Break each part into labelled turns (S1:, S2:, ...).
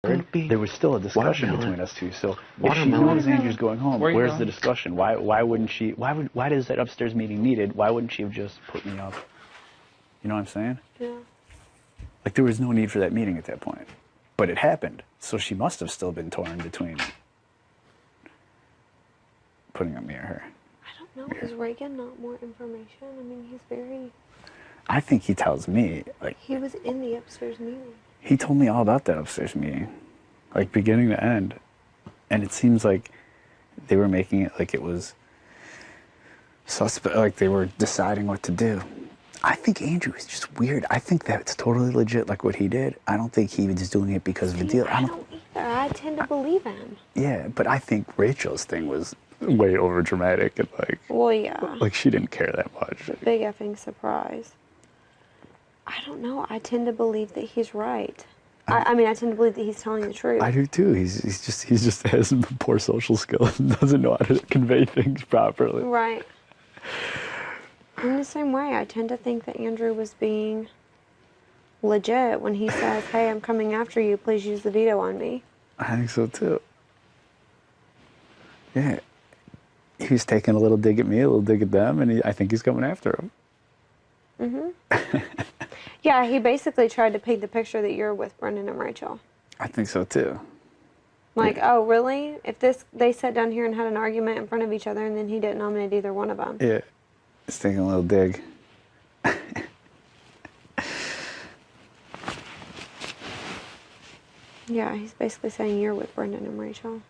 S1: there was still a discussion between us two. So if she knows Andrew's going home, where's the discussion? Why wouldn't she? Why does that upstairs meeting needed? Why wouldn't she have just put me up? You know what I'm saying?
S2: Yeah.
S1: Like there was no need for that meeting at that point, but it happened. So she must have still been torn between putting up me or her.
S2: I don't know. Is Reagan not more information? I mean, he's very...
S1: I think he tells me, like...
S2: He was in the upstairs meeting.
S1: He told me all about that upstairs meeting, like beginning to end. And it seems like they were making it like it was suspect, like they were deciding what to do. I think Andrew is just weird. I think that's totally legit, like what he did. I don't think he was doing it because of the deal.
S2: I don't either. I tend to believe him.
S1: Yeah, but I think Rachel's thing was way over dramatic and like...
S2: Well, yeah.
S1: Like she didn't care that much.
S2: Big effing surprise. I don't know. I tend to believe that he's right. I mean, I tend to believe that he's telling the truth.
S1: I do too. He's just has poor social skills and doesn't know how to convey things properly.
S2: Right. In the same way, I tend to think that Andrew was being legit when he says, "Hey, I'm coming after you. Please use the veto on me."
S1: I think so too. Yeah. He was taking a little dig at me, a little dig at them, and I think he's coming after him.
S2: Mm-hmm. Yeah, he basically tried to paint the picture that you're with Brendan and Rachel.
S1: I think so too.
S2: Like, yeah. Oh, really? If they sat down here and had an argument in front of each other, and then he didn't nominate either one of them.
S1: Yeah, he's taking a little dig.
S2: Yeah, he's basically saying you're with Brendan and Rachel.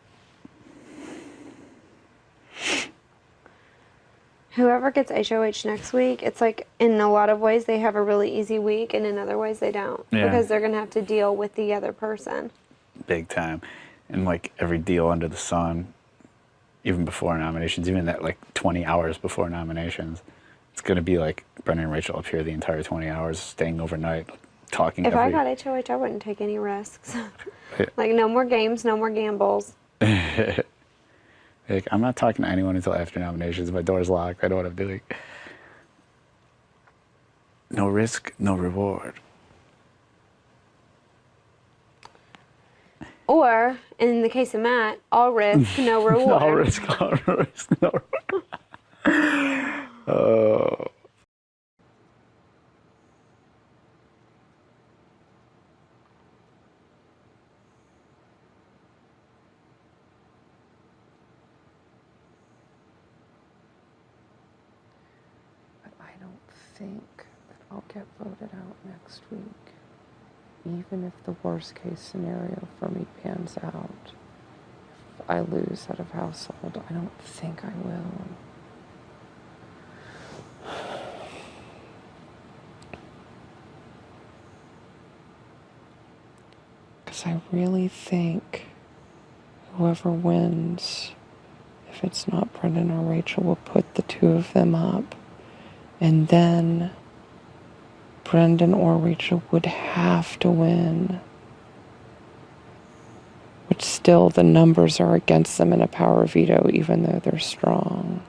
S2: Whoever gets HOH next week, it's like in a lot of ways they have a really easy week, and in other ways they don't. Yeah. Because they're going to have to deal with the other person. Big time. And like every deal under the sun, even before nominations, even that like 20 hours before nominations, it's going to be like Brendan and Rachel up here the entire 20 hours, staying overnight, talking. If I got HOH, I wouldn't take any risks. Like no more games, no more gambles. Like, I'm not talking to anyone until after nominations. My door's locked. I know what I'm doing. No risk, no reward. Or, in the case of Matt, all risk, no reward. All risk, no reward. Oh.
S3: Think that I'll get voted out next week, even if the worst case scenario for me pans out. If I lose out of household, I don't think I will. Because I really think whoever wins, if it's not Brendan or Rachel, will put the two of them up. And then Brendan or Rachel would have to win. Which still the numbers are against them in a power veto, even though they're strong.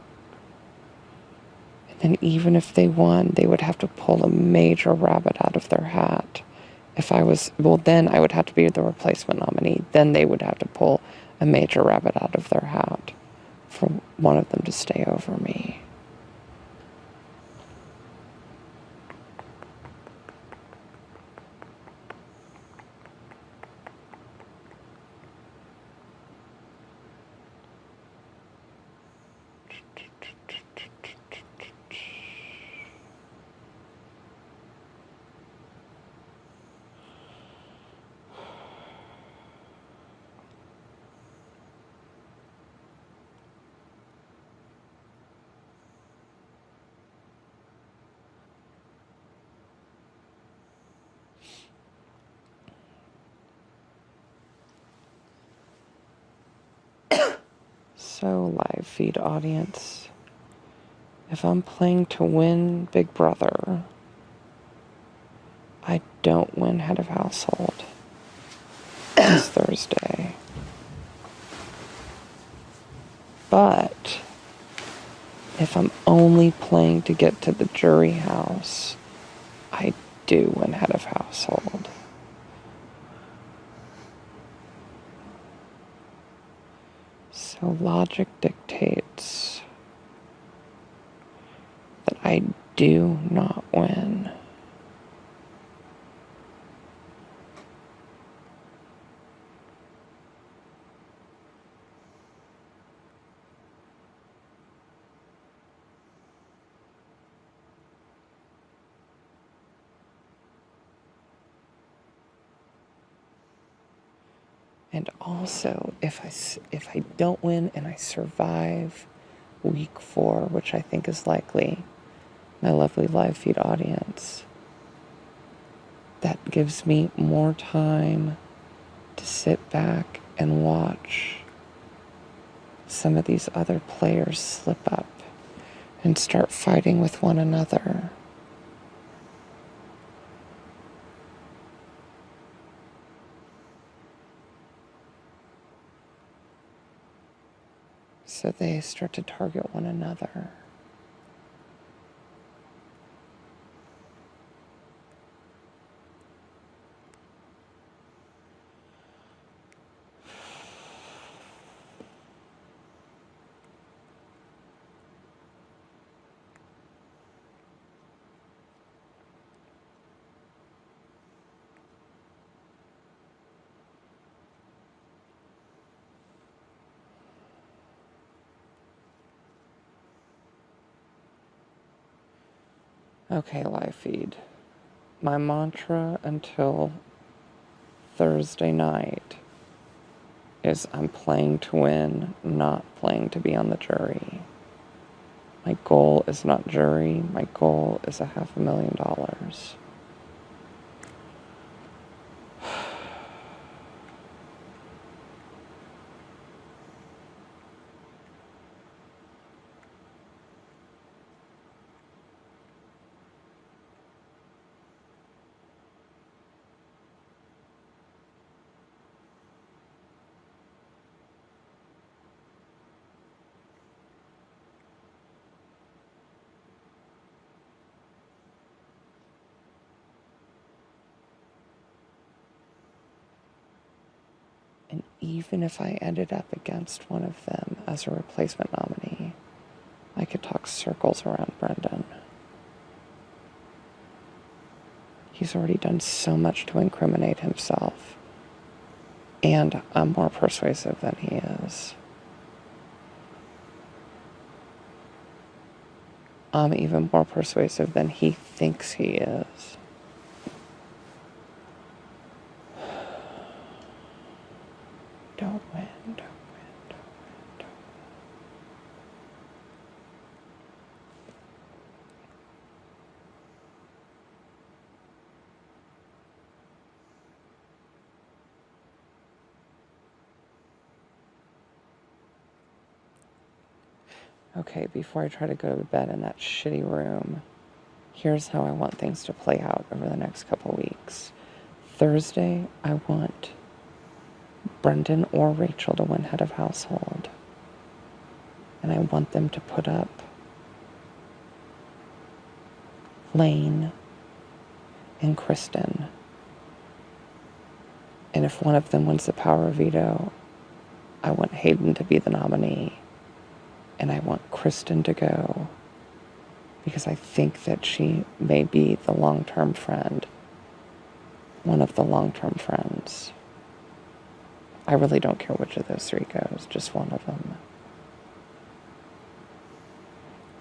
S3: And then even if they won, they would have to pull a major rabbit out of their hat. If I was, well, then I would have to be the replacement nominee. Then they would have to pull a major rabbit out of their hat for one of them to stay over me. So, live feed audience, if I'm playing to win Big Brother, I don't win head of household this Thursday. But if I'm only playing to get to the jury house, I do win head of household. So logic dictates that I do not win. And also, if I don't win and I survive week 4, which I think is likely, my lovely live feed audience, that gives me more time to sit back and watch some of these other players slip up and start fighting with one another. So they start to target one another. Okay, live feed. My mantra until Thursday night is I'm playing to win, not playing to be on the jury. My goal is not jury. My goal is $500,000. And even if I ended up against one of them as a replacement nominee, I could talk circles around Brendan. He's already done so much to incriminate himself. And I'm more persuasive than he is. I'm even more persuasive than he thinks he is. Don't win, don't win, don't win, don't win. Okay, before I try to go to bed in that shitty room, here's how I want things to play out over the next couple weeks. Thursday, I want Brendan or Rachel to win head of household. And I want them to put up Lane and Kristen. And if one of them wins the power of veto, I want Hayden to be the nominee. And I want Kristen to go because I think that she may be the long-term friend, one of the long-term friends. I really don't care which of those three goes, just one of them.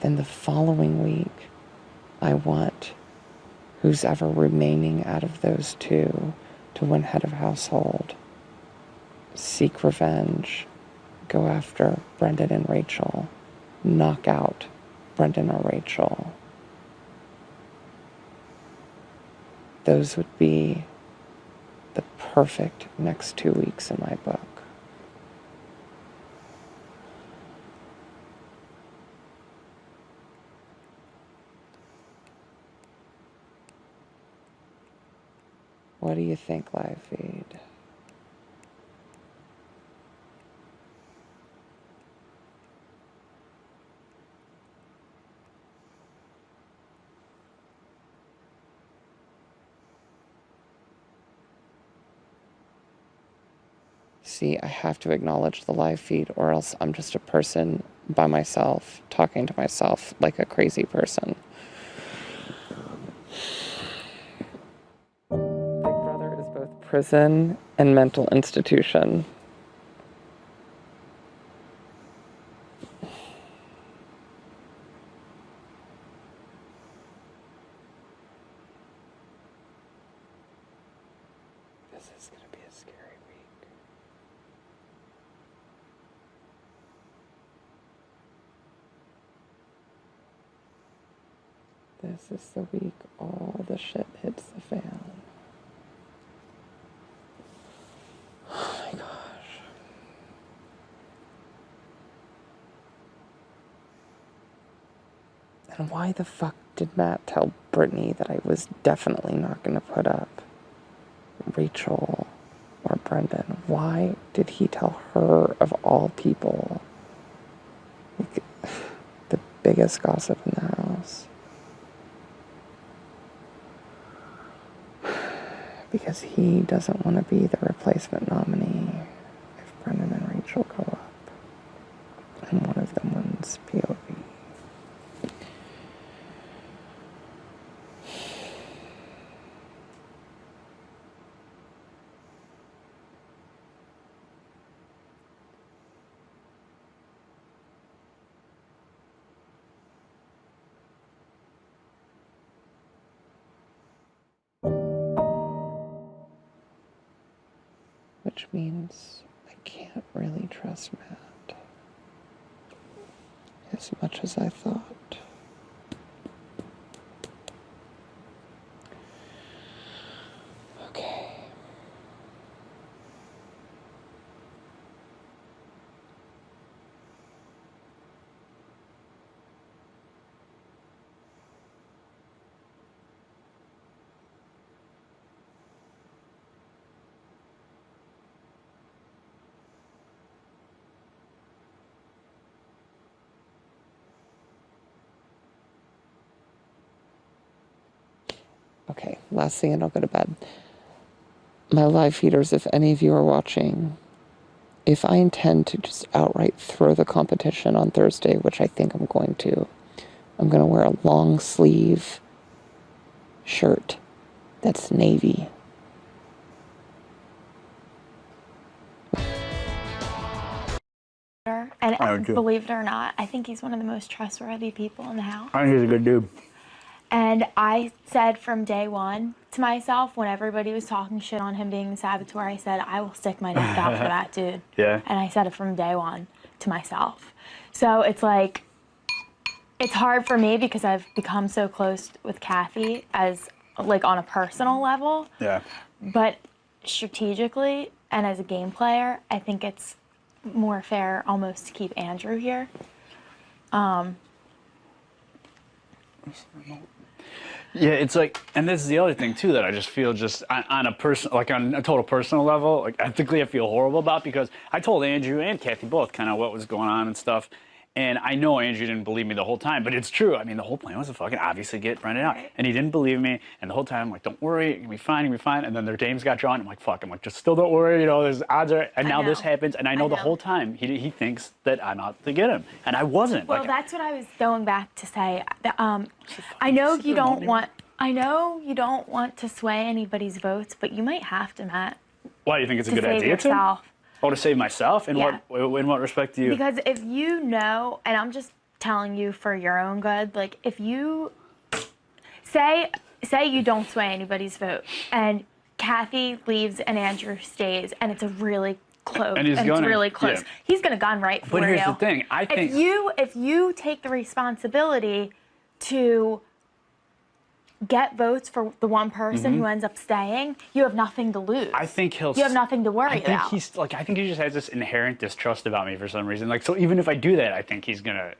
S3: Then the following week, I want who's ever remaining out of those two to win head of household, seek revenge, go after Brendan and Rachel, knock out Brendan or Rachel. Those would be the perfect next 2 weeks in my book. What do you think, live feed? See, I have to acknowledge the live feed, or else I'm just a person by myself, talking to myself like a crazy person. Big Brother is both prison and mental institution. This is going to be a scary week. This is the week all the shit hits the fan. Oh my gosh. And why the fuck did Matt tell Brittany that I was definitely not going to put up Rachel or Brendan? Why did he tell her of all people? Like, the biggest gossip in the house. Because he doesn't want to be the replacement nominee if Brendan and Rachel go up and one of them wins POV. Which means I can't really trust Matt as much as I thought. Okay. Okay, last thing and I'll go to bed. My live feeders, if any of you are watching, if I intend to just outright throw the competition on Thursday, which I think I'm going to wear a long sleeve shirt that's navy.
S4: And believe it or not, I think he's one of the most trustworthy people in the house.
S1: I think he's a good dude.
S4: And I said from day one to myself, when everybody was talking shit on him being the saboteur, I said, I will stick my neck out for that dude.
S1: Yeah.
S4: And I said it from day one to myself. So it's like, it's hard for me because I've become so close with Kathy as, like, on a personal level.
S1: Yeah.
S4: But strategically and as a game player, I think it's more fair almost to keep Andrew here.
S1: Yeah, it's like, and this is the other thing too that I just feel just on a person, like on a total personal level, like ethically I feel horrible about, because I told Andrew and Kathy both kind of what was going on and stuff. And I know Andrew didn't believe me the whole time, but it's true. I mean, the whole plan was to fucking obviously get Brendan out. And he didn't believe me. And the whole time I'm like, don't worry, you're gonna be fine, you're gonna be fine. And then their names got drawn. I'm like, fuck. I'm like, just still don't worry, you know, there's odds are. And now this happens. And I know the whole time he thinks that I'm out to get him. And I wasn't.
S4: Well, that's what I was going back to say. I know you don't want to sway anybody's votes, but you might have to, Matt.
S1: Why, you think it's a good
S4: save
S1: idea
S4: yourself.
S1: Oh, to save myself? In what respect do you?
S4: Because if you know, and I'm just telling you for your own good, like if you say you don't sway anybody's vote and Kathy leaves and Andrew stays and it's a really close
S1: Yeah.
S4: he's gonna gun right for you.
S1: But here's the thing, I think
S4: if you take the responsibility to get votes for the one person who ends up staying, you have nothing to lose.
S1: I think you
S4: have nothing to worry about.
S1: I think he just has this inherent distrust about me for some reason. Like, so even if I do that, I think he's gonna,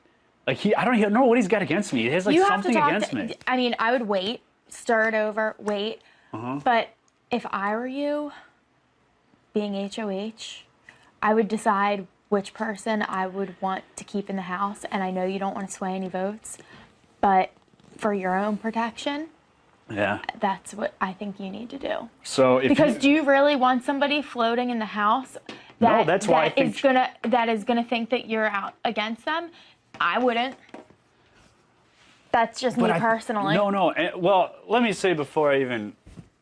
S1: like, I don't even know what he's got against me. He has like something against me.
S4: I mean, I would wait, stir it over, wait. But if I were you, being HOH, I would decide which person I would want to keep in the house. And I know you don't want to sway any votes, but for your own protection, that's what I think you need to do.
S1: So,
S4: do you really want somebody floating in the house
S1: No, that's why I think
S4: that is gonna think that you're out against them. I wouldn't. That's just me personally.
S1: No. Well, let me say before I even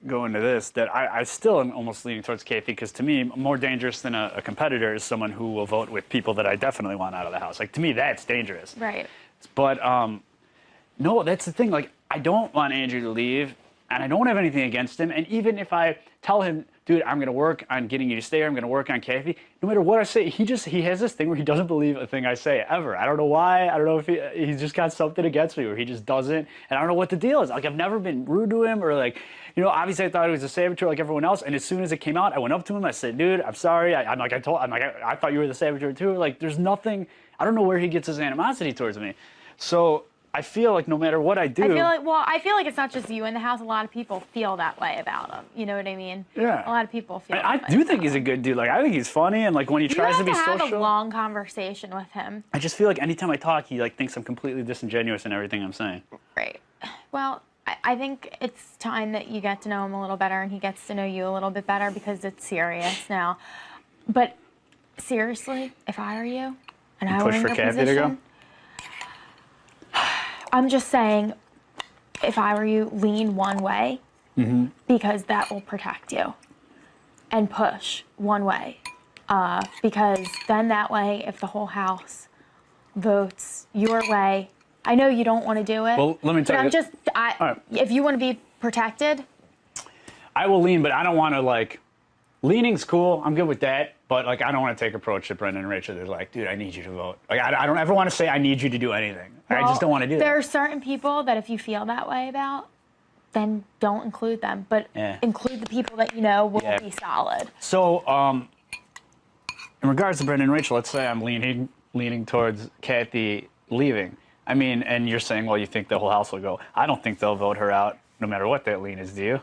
S1: go into this that I still am almost leaning towards Kathy, because to me, more dangerous than a competitor is someone who will vote with people that I definitely want out of the house. Like, to me, that's dangerous.
S4: Right.
S1: But no, that's the thing. Like, I don't want Andrew to leave, and I don't have anything against him. And even if I tell him, dude, I'm going to work on getting you to stay here, I'm going to work on Kathy, no matter what I say, he has this thing where he doesn't believe a thing I say ever. I don't know why. I don't know if he's just got something against me, or he just doesn't. And I don't know what the deal is. Like, I've never been rude to him, or like, you know, obviously I thought he was a saboteur like everyone else. And as soon as it came out, I went up to him. I said, dude, I'm sorry. I thought you were the saboteur too. Like, there's nothing. I don't know where he gets his animosity towards me. So I feel like no matter what I do.
S4: I feel like it's not just you in the house. A lot of people feel that way about him. You know what I mean?
S1: Yeah.
S4: A lot of people feel.
S1: I do think he's a good dude. Like, I think he's funny, and like when he tries to be social.
S4: You have to have a long conversation with him.
S1: I just feel like anytime I talk, he like thinks I'm completely disingenuous in everything I'm saying.
S4: Right. Well, I think it's time that you get to know him a little better, and he gets to know you a little bit better, because it's serious now. But seriously, if I were you, and I were in your position, to go? I'm just saying, if I were you, lean one way, because that will protect you, and push one way, because then that way, if the whole house votes your way, I know you don't want to do it.
S1: Well, let me tell you.
S4: Right. If you want to be protected,
S1: I will lean, but I don't want to like. Leaning's cool. I'm good with that. But like, I don't want to take approach to Brendan and Rachel. They're like, dude, I need you to vote. Like, I don't ever want to say I need you to do anything. Well, I just don't want to do that.
S4: There are certain people that if you feel that way about, then don't include them. But include the people that you know will be solid.
S1: So, in regards to Brendan and Rachel, let's say I'm leaning towards Kathy leaving. I mean, and you're saying, well, you think the whole house will go. I don't think they'll vote her out no matter what that lean is, do you?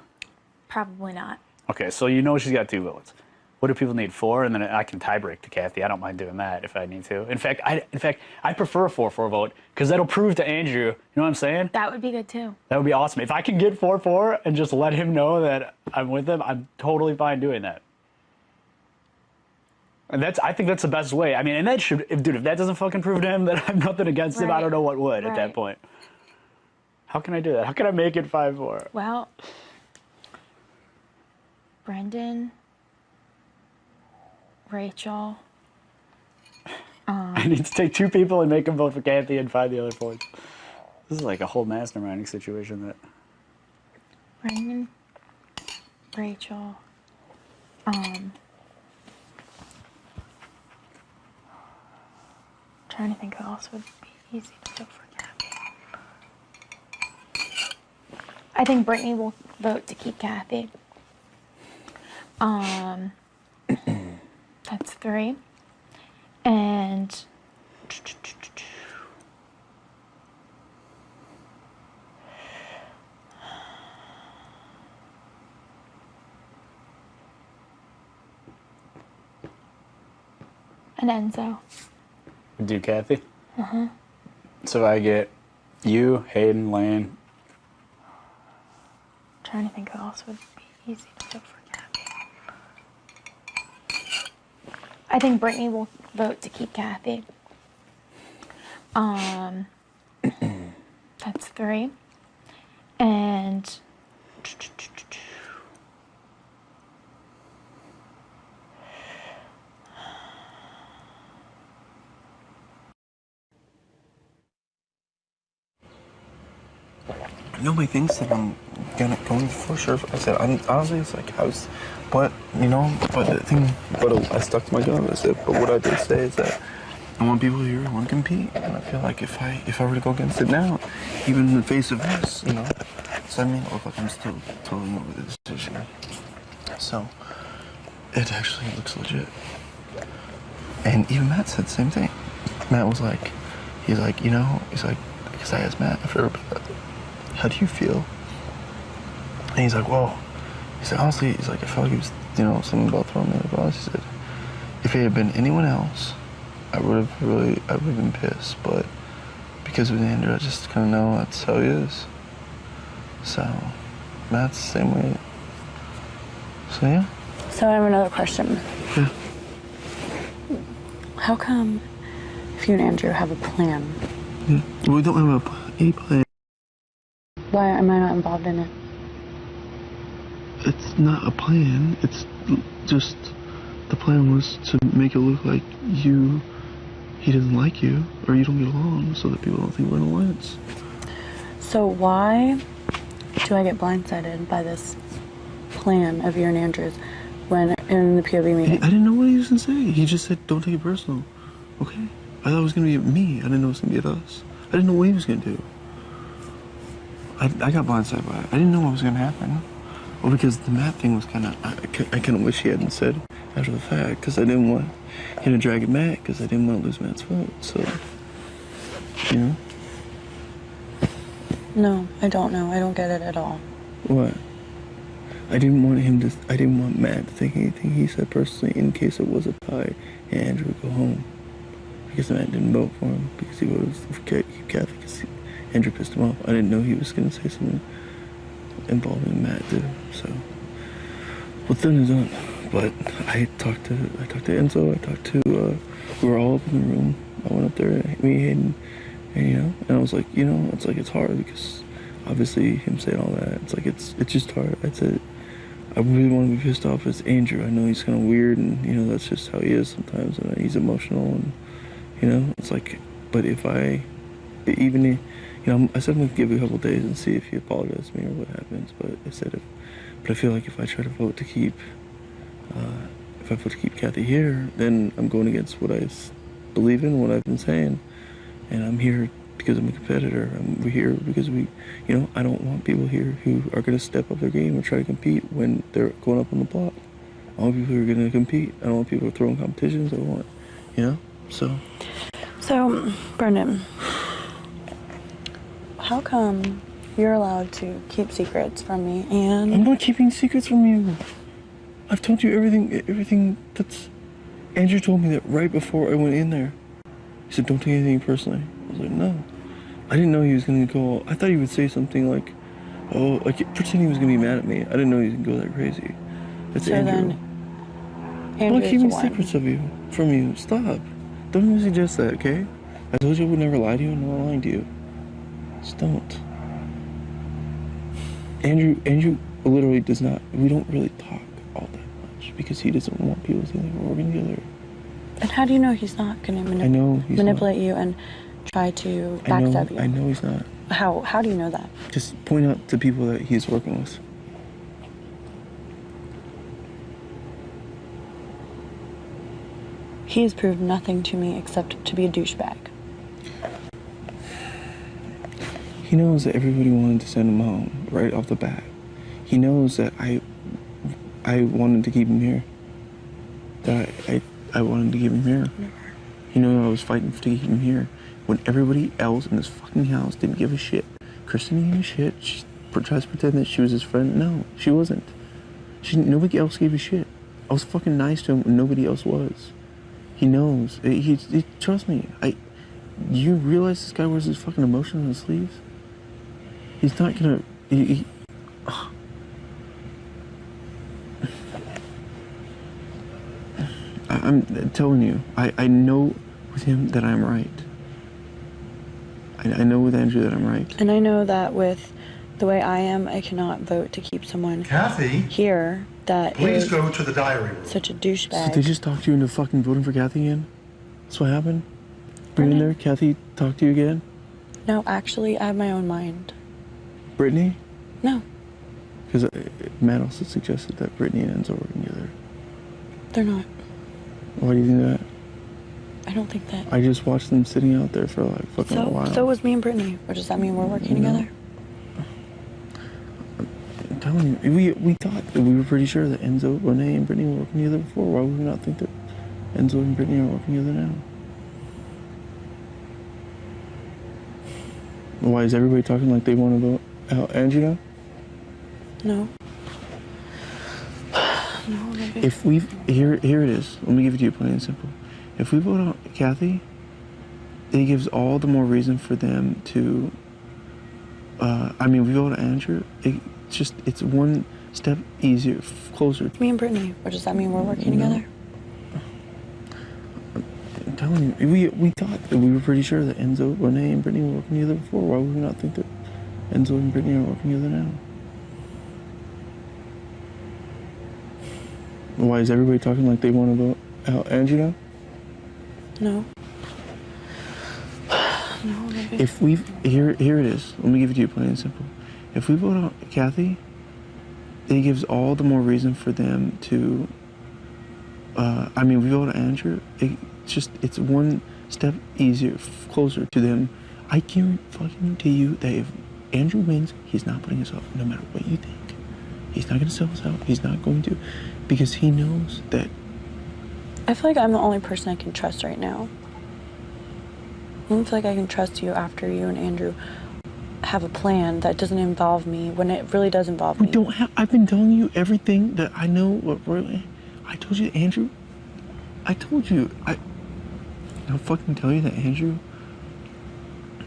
S4: Probably not.
S1: Okay, so you know she's got 2 votes. What do people need? 4, and then I can tie break to Kathy. I don't mind doing that if I need to. In fact, I prefer a 4-4 vote, because that'll prove to Andrew. You know what I'm saying?
S4: That would be good too.
S1: That would be awesome. If I can get 4-4 and just let him know that I'm with him, I'm totally fine doing that. And I think that's the best way. I mean, and that should, if that doesn't fucking prove to him that I have nothing against him, I don't know what would at that point. How can I do that? How can I make it 5-4?
S4: Well, Brendan, Rachel.
S1: I need to take 2 people and make them vote for Kathy and find the other 4. This is like a whole masterminding situation that.
S4: Brendan, Rachel. Trying to think who else would be easy to vote for Kathy. I think Brittany will vote to keep Kathy. That's 3. And Enzo.
S1: Do Kathy? So I get you, Hayden, Lane.
S4: Trying to think who else would be easy to vote for Kathy. I think Brittany will vote to keep Kathy. That's 3. And
S5: nobody thinks that I'm going for sure. I said, honestly, it's like house. But, I stuck to my gun. I said, but what I did say is that I want people here who want to compete. And I feel like if I were to go against it now, even in the face of this, so I mean, look like I'm still totally over the decision. So, it actually looks legit. And even Matt said the same thing. Matt was like, because I asked Matt after, how do you feel? And he's like, whoa. He said, honestly, I felt like he was, something about throwing me under the bus. He said, if it had been anyone else, I would have been pissed. But because it was Andrew, I just kind of know that's how he is. So, Matt's the same way. So, yeah.
S6: So I have another question.
S5: Yeah.
S6: How come if you and Andrew have a plan?
S5: We don't have a plan.
S6: Why am I not involved in it?
S5: It's not a plan. It's just the plan was to make it look like he doesn't like you or you don't get along, so that people don't think we're in alliance.
S6: So why do I get blindsided by this plan of you and Andrew's when in the POV meeting?
S5: I didn't know what he was gonna say. He just said, "Don't take it personal." Okay. I thought it was gonna be at me. I didn't know it was gonna be at us. I didn't know what he was gonna do. I got blindsided by it. I didn't know what was gonna happen. Well, because the Matt thing was kind of, I kind of wish he hadn't said after the fact, because I didn't want him to drag it Matt, because I didn't want to lose Matt's vote. So, you know.
S6: No, I don't know. I don't get it at all.
S5: What? I didn't want Matt to think anything he said personally in case it was a tie and Andrew would go home. Because Matt didn't vote for him, because he voted for keep Kathy, because Andrew pissed him off. I didn't know he was going to say something involving Matt too, so. What's done is done. But I talked to Enzo, we were all up in the room. I went up there, me, Hayden, and you know, and I was like, you know, it's like, it's hard because obviously him saying all that, it's like, it's just hard. I said, I really want to be pissed off as Andrew. I know he's kind of weird, and you know, that's just how he is sometimes, and he's emotional, and you know, it's like, but if I, even, you know, I said I'm gonna give it a couple days and see if he apologizes to me or what happens, but I said but I feel like if I try to vote to keep, Kathy here, then I'm going against what I believe in, what I've been saying, and I'm here because I'm a competitor. We're here because you know, I don't want people here who are going to step up their game and try to compete when they're going up on the block. I want people who are going to compete. I don't want people throwing competitions. I want, you know, so.
S6: So, Brendan, how come you're allowed to keep secrets from me and...
S5: I'm not keeping secrets from you. I've told you everything that's... Andrew told me that right before I went in there. He said, don't take anything personally. I was like, no. I didn't know he was going to go... I thought he would say something like, oh, like pretend he was going to be mad at me. I didn't know he was going to go that crazy. That's
S6: so
S5: Andrew.
S6: Then,
S5: I'm not keeping secrets from you. Stop. Don't even suggest that, okay? I told you I would never lie to you, and I'm not lying to you. Just don't. Andrew literally does not... We don't really talk all that much because he doesn't want people to think that we're working together.
S6: And how do you know he's not going to manipulate you and try to backstab you?
S5: I know he's not.
S6: How do you know that?
S5: Just point out to people that he's working with.
S6: He has proved nothing to me except to be a douchebag.
S5: He knows that everybody wanted to send him home right off the bat. He knows that I wanted to keep him here. That I wanted to keep him here. He knew I was fighting to keep him here. When everybody else in this fucking house didn't give a shit. Kristen didn't give a shit. She tries to pretend that she was his friend. No, she wasn't. Nobody else gave a shit. I was fucking nice to him when nobody else was. He knows. He trust me. You realize this guy wears his fucking emotion on his sleeves? He's not gonna... I'm telling you, I know with him that I'm right. I know with Andrew that I'm right.
S6: And I know that with the way I am, I cannot vote to keep someone
S7: Kathy,
S6: here that
S7: please
S6: is
S7: go to the diary room.
S6: such a douchebag.
S5: So they just talked you into fucking voting for Kathy again? That's what happened? You're in there, Kathy talked to you again?
S6: No, actually, I have my own mind.
S5: Brittany?
S6: No.
S5: Because Matt also suggested that Brittany and Enzo were working together.
S6: They're not.
S5: Why do you think that?
S6: I don't think that.
S5: I just watched them sitting out there for like fucking a while.
S6: So was me and Brittany. Or does that mean we're working together?
S5: I'm telling you, we thought that we were pretty sure that Enzo, Renee, and Brittany were working together before. Why would we not think that Enzo and Brittany are working together now? Why is everybody talking like they want to vote out Angie now?
S6: No.
S5: If we here it is. Let me give it to you plain and simple. If we vote out Kathy, it gives all the more reason for them to. We vote out Andrew. It's one step easier, closer.
S6: Me and Brittany. Or does that mean we're working together?
S5: I'm telling you, we thought that we were pretty sure that Enzo, Renee, and Brittany were working together before. Why would we not think that Enzo and Brittany are working together now? Why is everybody talking like they want to vote out Angie now?
S6: No. No, maybe.
S5: If we here it is. Let me give it to you plain and simple. If we vote out Kathy, it gives all the more reason for them to. I mean, we vote out Andrew. It's one step easier, closer to them. I guarantee you that if Andrew wins, he's not putting us up, no matter what you think. He's not going to sell us out. He's not going to, because he knows that.
S6: I feel like I'm the only person I can trust right now. I don't feel like I can trust you after you and Andrew have a plan that doesn't involve me when it really does involve me.
S5: I've been telling you everything that I know. I told you, Andrew. I told you. I'll fucking tell you that Andrew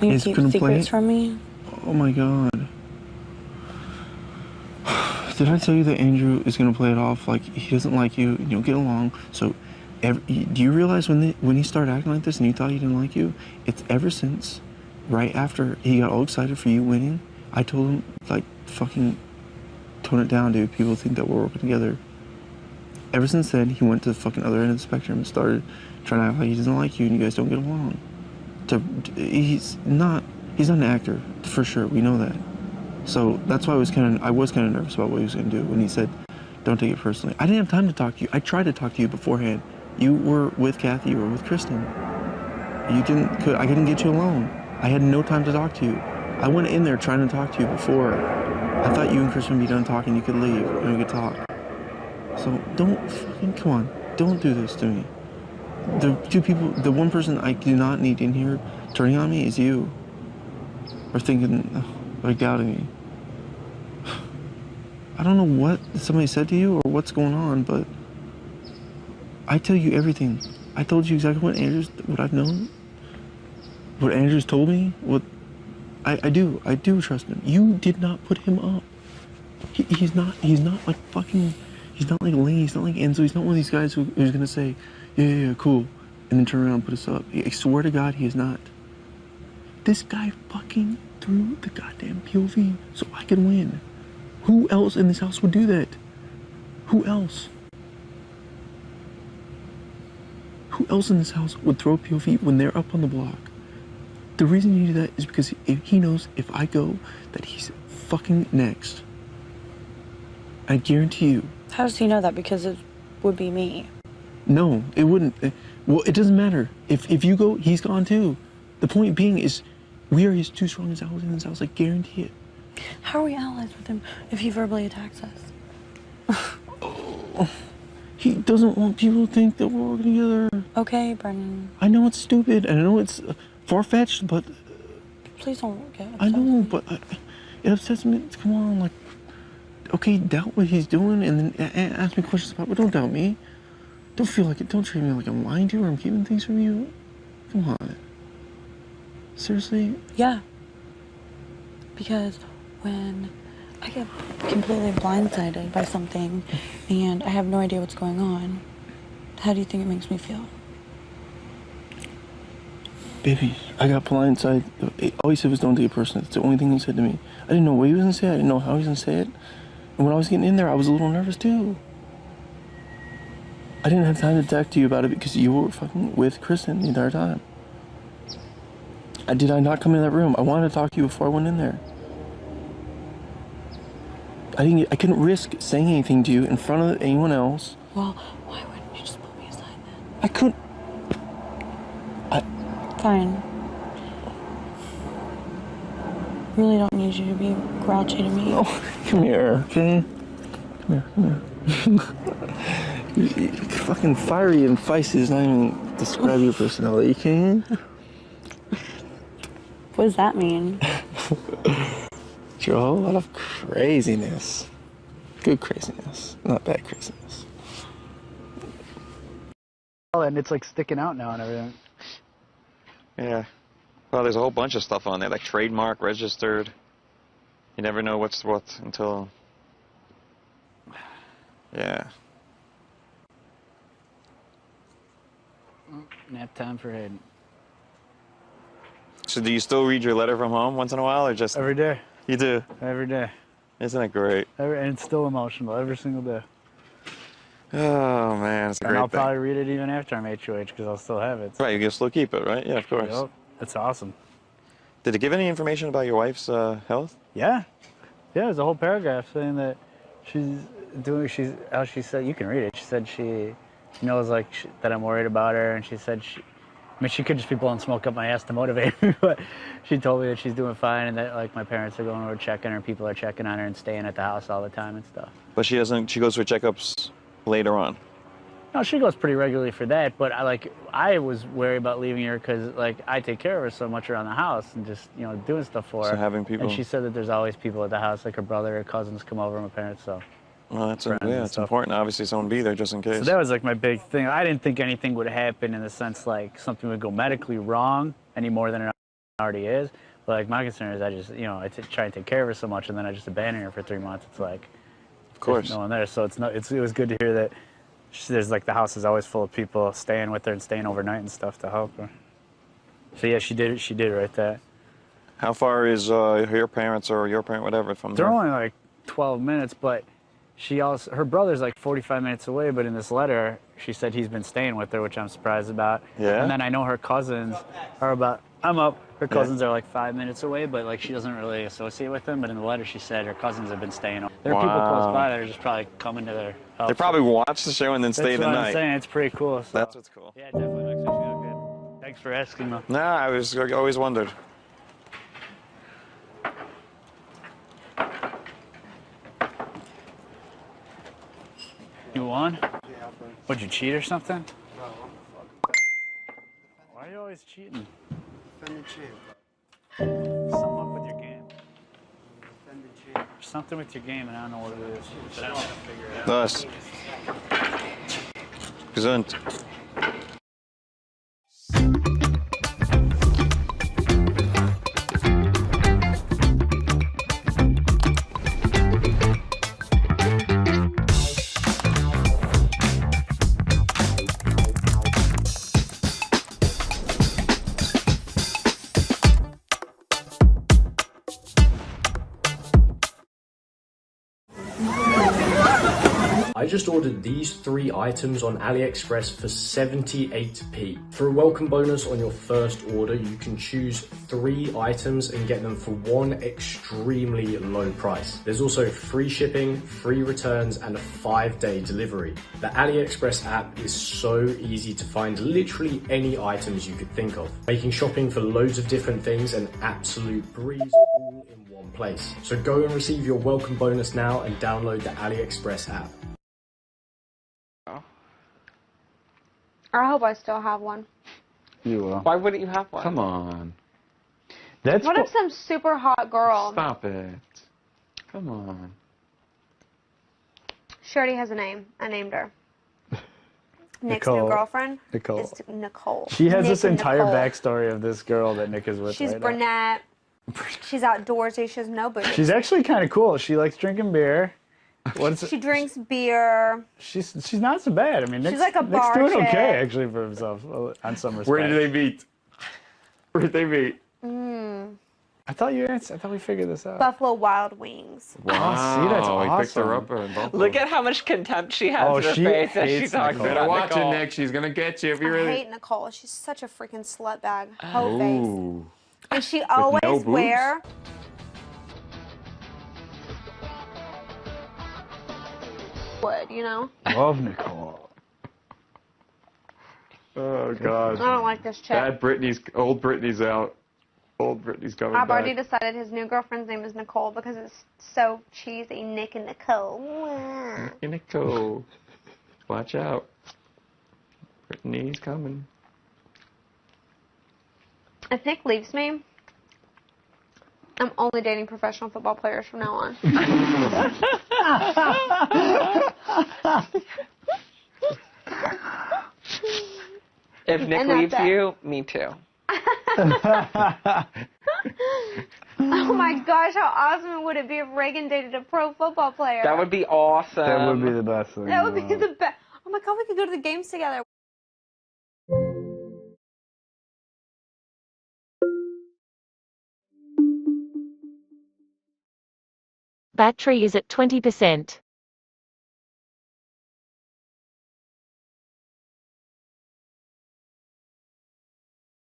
S6: You keep secrets from me?
S5: Oh my god. Did I tell you that Andrew is gonna play it off like he doesn't like you and you'll get along? So, do you realize when he started acting like this and you thought he didn't like you? It's ever since, right after he got all excited for you winning, I told him, like, fucking tone it down, dude. People think that we're working together. Ever since then, he went to the fucking other end of the spectrum and started trying to act like he doesn't like you and you guys don't get along. He's not an actor, for sure. We know that. So that's why I was kind of nervous about what he was going to do when he said, "Don't take it personally." I didn't have time to talk to you. I tried to talk to you beforehand. You were with Kathy. You were with Kristen. I couldn't get you alone. I had no time to talk to you. I went in there trying to talk to you before. I thought you and Kristen would be done talking. You could leave and we could talk. So come on. Don't do this to me. The one person I do not need in here turning on me is you. Or thinking, like, doubting me. I don't know what somebody said to you or what's going on, but I tell you everything. I told you exactly what I've known, what Andrew's told me, what I do trust him. You did not put him up. He's not like fucking, he's not like Lane, he's not like Enzo, he's not one of these guys who's gonna say, yeah, cool, and then turn around and put us up. I swear to God, he is not. This guy fucking threw the goddamn POV so I could win. Who else in this house would do that? Who else? Who else in this house would throw POV when they're up on the block? The reason you do that is because he knows if I go that he's fucking next. I guarantee you.
S6: How does he know that? Because it would be me.
S5: No, it wouldn't. Well, it doesn't matter. If you go, he's gone too. The point being is, we are his two strongest allies in this house. I guarantee it.
S6: How are we allies with him if he verbally attacks us?
S5: He doesn't want people to think that we're working together.
S6: Okay, Brennan.
S5: I know it's stupid, and I know it's far-fetched, but...
S6: Please don't get upset.
S5: I know, but it upsets me. Come on, like... Okay, doubt what he's doing, and then ask me questions about it, but don't doubt me. Don't feel like it. Don't treat me like I'm lying to you or I'm keeping things from you. Come on. Seriously?
S6: Yeah. Because when I get completely blindsided by something and I have no idea what's going on, how do you think it makes me feel?
S5: Baby, I got blindsided. All he said was don't take it personally. That's the only thing he said to me. I didn't know what he was going to say. I didn't know how he was going to say it. And when I was getting in there, I was a little nervous too. I didn't have time to talk to you about it because you were fucking with Kristen the entire time. Did I not come in that room? I wanted to talk to you before I went in there. I couldn't risk saying anything to you in front of anyone else.
S6: Well, why wouldn't you just pull me aside then?
S5: I couldn't.
S6: Fine. Really don't need you to be grouchy to me.
S5: Oh, come here, okay? Come here. You're fucking fiery and feisty does not even describe your personality, okay?
S6: What does that mean?
S5: You're a whole lot of craziness. Good craziness, not bad craziness.
S1: And it's like sticking out now and everything.
S7: Yeah. Well, there's a whole bunch of stuff on there, like trademark, registered. You never know what's what until... Yeah.
S1: Nap time for Hayden.
S7: So do you still read your letter from home once in a while, or just
S1: Every day.
S7: You do.
S1: Every day.
S7: Isn't it great?
S1: And it's still emotional every single day.
S7: Oh man, it's a great
S1: And I'll
S7: thing.
S1: probably read it even after I'm HOH because I'll still have it.
S7: Right, you can still keep it, right? Yeah, of course.
S1: Yep. It's awesome.
S7: Did it give any information about your wife's health?
S1: Yeah. Yeah, there's a whole paragraph saying that how she said, you can read it. She said she knows like that I'm worried about her, and she said she could just be blowing smoke up my ass to motivate me, but she told me that she's doing fine and that like my parents are going over checking her and people are checking on her and staying at the house all the time and stuff.
S7: But she goes for checkups later on.
S1: No, she goes pretty regularly for that, but I was worried about leaving her because like I take care of her so much around the house and just doing stuff for her.
S7: So having people.
S1: And she said that there's always people at the house, like her brother or cousins come over, my parents. So.
S7: Well, it's important. Obviously, someone be there just in case.
S1: So that was like my big thing. I didn't think anything would happen in the sense like something would go medically wrong any more than it already is. But like my concern is I just I try and take care of her so much and then I just abandon her for 3 months. It's like,
S7: of course,
S1: no one there. So it was good to hear that. There's like the house is always full of people staying with her and staying overnight and stuff to help her. So yeah, she did write that.
S7: How far is your parents or your parent, whatever, from
S1: They're
S7: there?
S1: only like 12 minutes, but her brother's like 45 minutes away. But in this letter, she said he's been staying with her, which I'm surprised about.
S7: Yeah.
S1: And then I know her cousins are her cousins are like 5 minutes away, but like she doesn't really associate with them. But in the letter, she said her cousins have been staying. There are people close by that are just probably coming to their house.
S7: They probably watch the show and then stay the night.
S1: That's what I'm saying. It's pretty cool. So.
S7: That's what's cool.
S1: Yeah, it definitely makes me feel good. Thanks for asking, though.
S7: Nah, I always wondered.
S1: You won? Yeah. Would you cheat or something?
S8: No.
S1: Why are you always cheating?
S8: Defend the champ.
S1: Something up with your game.
S8: Defend the champ.
S1: There's something with your game, and I don't know what it is. But I'm gonna figure it out.
S7: Thus. Gesund.
S9: I just ordered these 3 items on AliExpress for 78p. For a welcome bonus on your first order, you can choose 3 items and get them for one extremely low price. There's also free shipping, free returns, and a 5-day delivery. The AliExpress app is so easy to find literally any items you could think of, making shopping for loads of different things an absolute breeze all in one place. So go and receive your welcome bonus now and download the AliExpress app.
S2: I hope I still have one.
S1: You will.
S10: Why wouldn't you have one?
S11: Come on.
S2: What if some super hot girl?
S11: Stop it. Come on.
S2: She already has a name. I named her. Nick's new girlfriend is Nicole.
S1: She has this entire
S2: Nicole.
S1: backstory of this girl that Nick is with.
S2: She's
S1: right
S2: brunette. She's outdoorsy. She has no boobs.
S1: She's actually kind of cool. She likes drinking beer.
S2: She drinks beer.
S1: She's not so bad. I mean,
S2: She's like a
S1: Nick's
S2: bar
S1: doing
S2: chick.
S1: okay actually for himself on some respects.
S11: Where did they meet? Where did they meet?
S1: I thought we figured this out.
S2: Buffalo Wild Wings.
S1: Wow, see, that's awesome.
S11: He picked her up in Buffalo.
S10: Look at how much contempt she has
S1: Oh,
S10: in her
S1: she
S10: face as
S1: hates
S10: she talks
S1: Nicole.
S10: about
S11: Better watch
S10: Nicole.
S11: it, Nick. She's gonna get you if you
S2: I
S11: really.
S2: hate Nicole. She's such a freaking slut bag. Hoe face.
S11: Ooh.
S2: And she always
S11: no boobs?
S2: wear. Would, you know?
S1: Love Nicole.
S11: Oh God.
S2: I don't like this chick.
S11: Old Britney's out. Old Britney's coming
S2: I've
S11: back.
S2: already decided his new girlfriend's name is Nicole because it's so cheesy. Nick and Nicole.
S11: Nick and Nicole. Watch out. Britney's coming.
S2: If Nick leaves me, I'm only dating professional football players from now on.
S10: If Nick
S2: And that's
S10: leaves
S2: it.
S10: you, me too.
S2: Oh my gosh, how awesome would it be if Reagan dated a pro football player?
S10: That would be awesome.
S1: That would be the best thing.
S2: That would be the best. Oh my god, we could go to the games together.
S12: Battery is at 20%.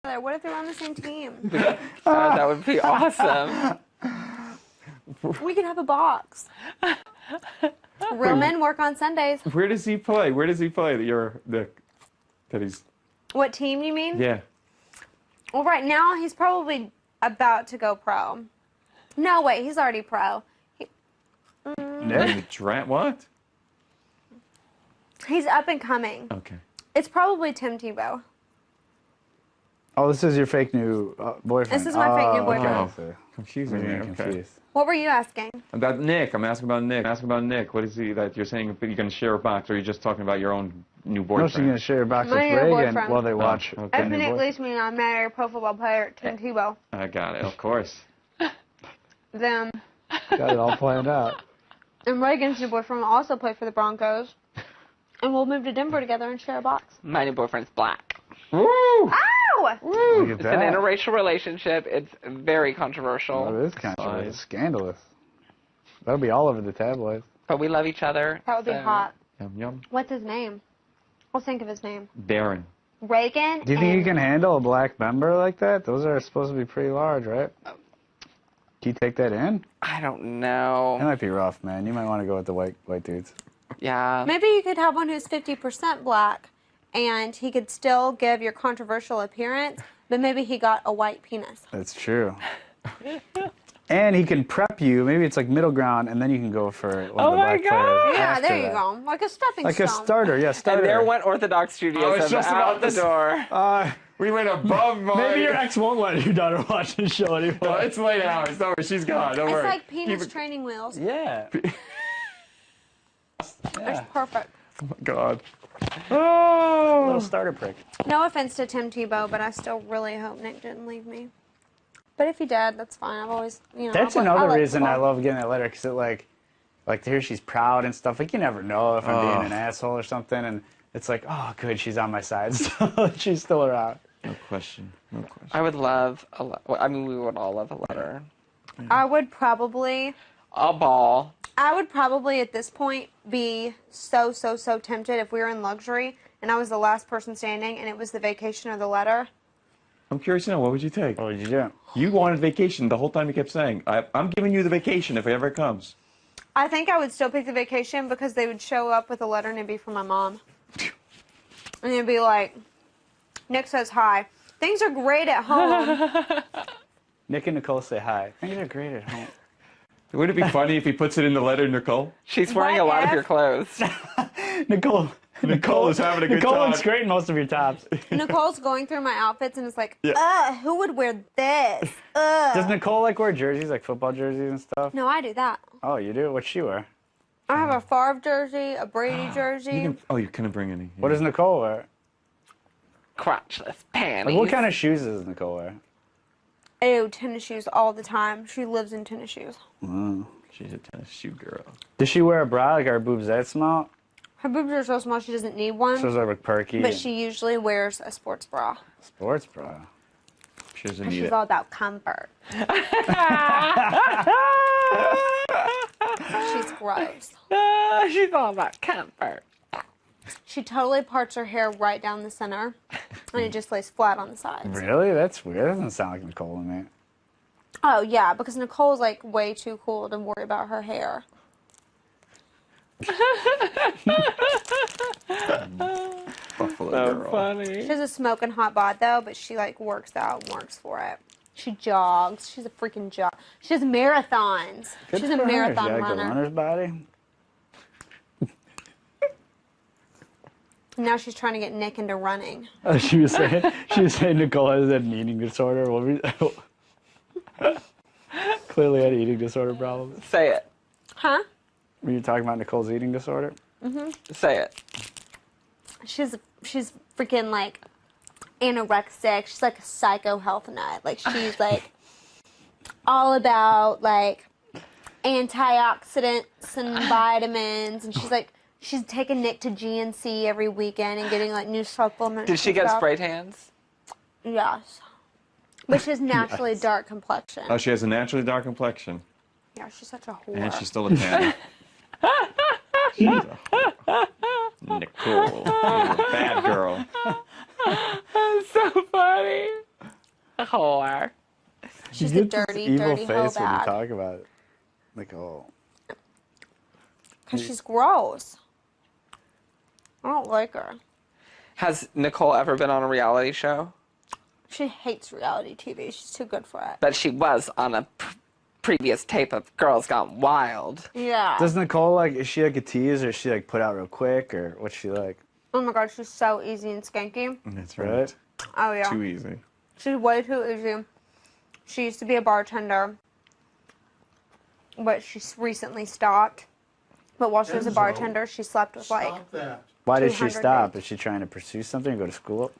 S2: What if they're on the same team?
S10: That would be awesome.
S2: We can have a box. Real men work on Sundays.
S11: Where does he play? Where does he play? That he's.
S2: What team you mean?
S11: Yeah.
S2: Well, right now he's probably about to go pro. No, wait, he's already pro.
S11: What?
S2: He's up and coming.
S11: Okay.
S2: It's probably Tim Tebow.
S1: Oh, this is your fake new boyfriend.
S2: This is my fake new boyfriend.
S11: Oh, confusing me. Okay.
S1: Confused.
S2: What were you asking?
S11: About Nick. I'm asking about Nick. What is he that you're saying you're going to share a box, or are you just talking about your own new
S1: No,
S11: boyfriend?
S1: she's going to share a box with
S2: My new
S1: Reagan
S2: boyfriend.
S1: while they watch.
S11: Oh, okay.
S2: If Nick leaves me, I marry a pro football player, Tim Tebow.
S11: I got it. Of course.
S2: Then,
S1: Got it all planned out.
S2: and Reagan's new boyfriend will also play for the Broncos. And we'll move to Denver together and share a box.
S10: My new boyfriend's black.
S11: Woo!
S2: Ow!
S1: Look at
S10: It's
S1: that.
S10: an interracial relationship. It's very controversial.
S1: Oh, it is controversial. Scandalous. That'll be all over the tabloids.
S10: But we love each other.
S2: That would be
S10: so-
S2: hot.
S11: Yum yum.
S2: What's his name? I'll think of his name.
S11: Darren.
S2: Reagan.
S1: Do you think you can handle a black member like that? Those are supposed to be pretty large, right? Can you take that in?
S10: I don't know.
S1: That might be rough, man. You might want to go with the white dudes.
S10: Yeah.
S2: Maybe you could have one who's 50% black, and he could still give your controversial appearance, but maybe he got a white penis.
S1: That's true. And he can prep you. Maybe it's like middle ground, and then you can go for one of the black players.
S2: Yeah,
S1: after
S2: there you
S1: that.
S2: go. Like a stepping
S1: Like
S2: stone.
S1: a starter, yeah, starter.
S10: And there went Orthodox Studios.
S11: I was just
S10: out
S11: about
S10: the
S11: to
S10: door.
S11: We went above my...
S1: Maybe your ex won't let your daughter watch the show anymore.
S11: No, it's late hours. Don't worry. She's gone. Don't
S2: It's
S11: worry.
S2: like penis training wheels.
S1: Yeah.
S2: It's perfect.
S11: Oh, my God.
S1: Little starter prick.
S2: No offense to Tim Tebow, but I still really hope Nick didn't leave me. But if he did, that's fine. I've always,
S1: That's
S2: I
S1: another
S2: like
S1: reason I
S2: football.
S1: love getting that letter, because it like to hear she's proud and stuff. Like, you never know if I'm being an asshole or something, and it's like, oh, good, she's on my side. She's still around.
S11: No question. No question.
S10: I would love I mean, we would all love a letter.
S2: I would probably
S10: A ball.
S2: I would probably at this point be so tempted if we were in luxury and I was the last person standing and it was the vacation or the letter.
S11: I'm curious to know, what would you take?
S1: What would you do?
S11: You wanted vacation the whole time. You kept saying, I'm giving you the vacation if it ever comes.
S2: I think I would still pick the vacation because they would show up with a letter and it'd be from my mom. And it'd be like, Nick says hi. Things are great at home.
S1: Nick and Nicole say hi. Things are great at home.
S11: Would it be funny if he puts it in the letter, Nicole?
S10: She's wearing a lot of your clothes.
S1: Nicole
S11: is having a good
S1: Nicole
S11: time.
S1: looks great in most of your tops.
S2: Nicole's going through my outfits and it's like,
S11: Yeah.
S2: who would wear this? Ugh.
S1: Does Nicole like wear jerseys, like football jerseys and stuff?
S2: No, I do that.
S1: Oh, you do? What's she wear?
S2: I have a Favre jersey, a Brady jersey.
S11: You couldn't bring any.
S1: What does Nicole wear?
S10: Crotchless panties.
S1: Like, what kind of shoes does Nicole wear?
S2: Ew, tennis shoes all the time. She lives in tennis shoes.
S11: She's a tennis shoe girl.
S1: Does she wear a bra? Like, are her boobs that small?
S2: Her boobs are so small she doesn't need one.
S1: So they're like perky.
S2: But
S1: and-
S2: she usually wears a sports bra.
S1: Sports bra.
S11: She doesn't
S2: And
S11: need
S2: she's
S11: it.
S2: all about comfort. She's gross.
S10: She's all about comfort.
S2: She totally parts her hair right down the center, and it just lays flat on the sides.
S1: Really? That's weird. That doesn't sound like Nicole to me.
S2: Oh, yeah, because Nicole's, like, way too cool to worry about her hair.
S11: Buffalo
S10: So
S11: girl.
S10: funny.
S2: She has a smoking hot bod, though, but she, like, works out and works for it. She jogs. She's a freaking jog. She does marathons.
S1: Good
S2: She's a
S1: for her.
S2: marathon
S1: She got a good
S2: runner.
S1: runner's body.
S2: Now she's trying to get Nick into running.
S1: She was saying Nicole has an eating disorder. What were you- Clearly had eating disorder problems.
S10: Say it.
S2: Huh?
S1: Were you talking about Nicole's eating disorder?
S10: Say it.
S2: She's freaking, like, anorexic. She's like a psycho health nut. Like, she's like all about like antioxidants and vitamins, and she's taking Nick to GNC every weekend and getting like new supplements.
S10: Did she
S2: and
S10: get
S2: stuff.
S10: spray tans?
S2: Yes, but she has naturally dark complexion.
S11: Oh, she has a naturally dark complexion.
S2: Yeah, she's such a whore.
S11: And she's still a 10. She's a whore. Nicole, you're a bad girl.
S10: That's so funny. A whore.
S2: She's
S1: You
S2: a
S1: get this
S2: dirty,
S1: evil
S2: dirty
S1: face
S2: hoe
S1: when you
S2: bag.
S1: talk about it. Like, oh.
S2: Because she's gross. I don't like her.
S10: Has Nicole ever been on a reality show?
S2: She hates reality TV. She's too good for it.
S10: But she was on a previous tape of Girls Gone Wild.
S2: Yeah.
S1: Does Nicole, like, is she like a tease or is she like put out real quick or what's she like?
S2: Oh my god, she's so easy and skanky.
S11: That's right.
S2: Oh yeah.
S11: Too easy.
S2: She's way too easy. She used to be a bartender, but she's recently stopped. But while she was a bartender, she slept with like.
S1: Why did she
S2: 200
S1: stop?
S2: dudes.
S1: Is she trying to pursue something or go to school?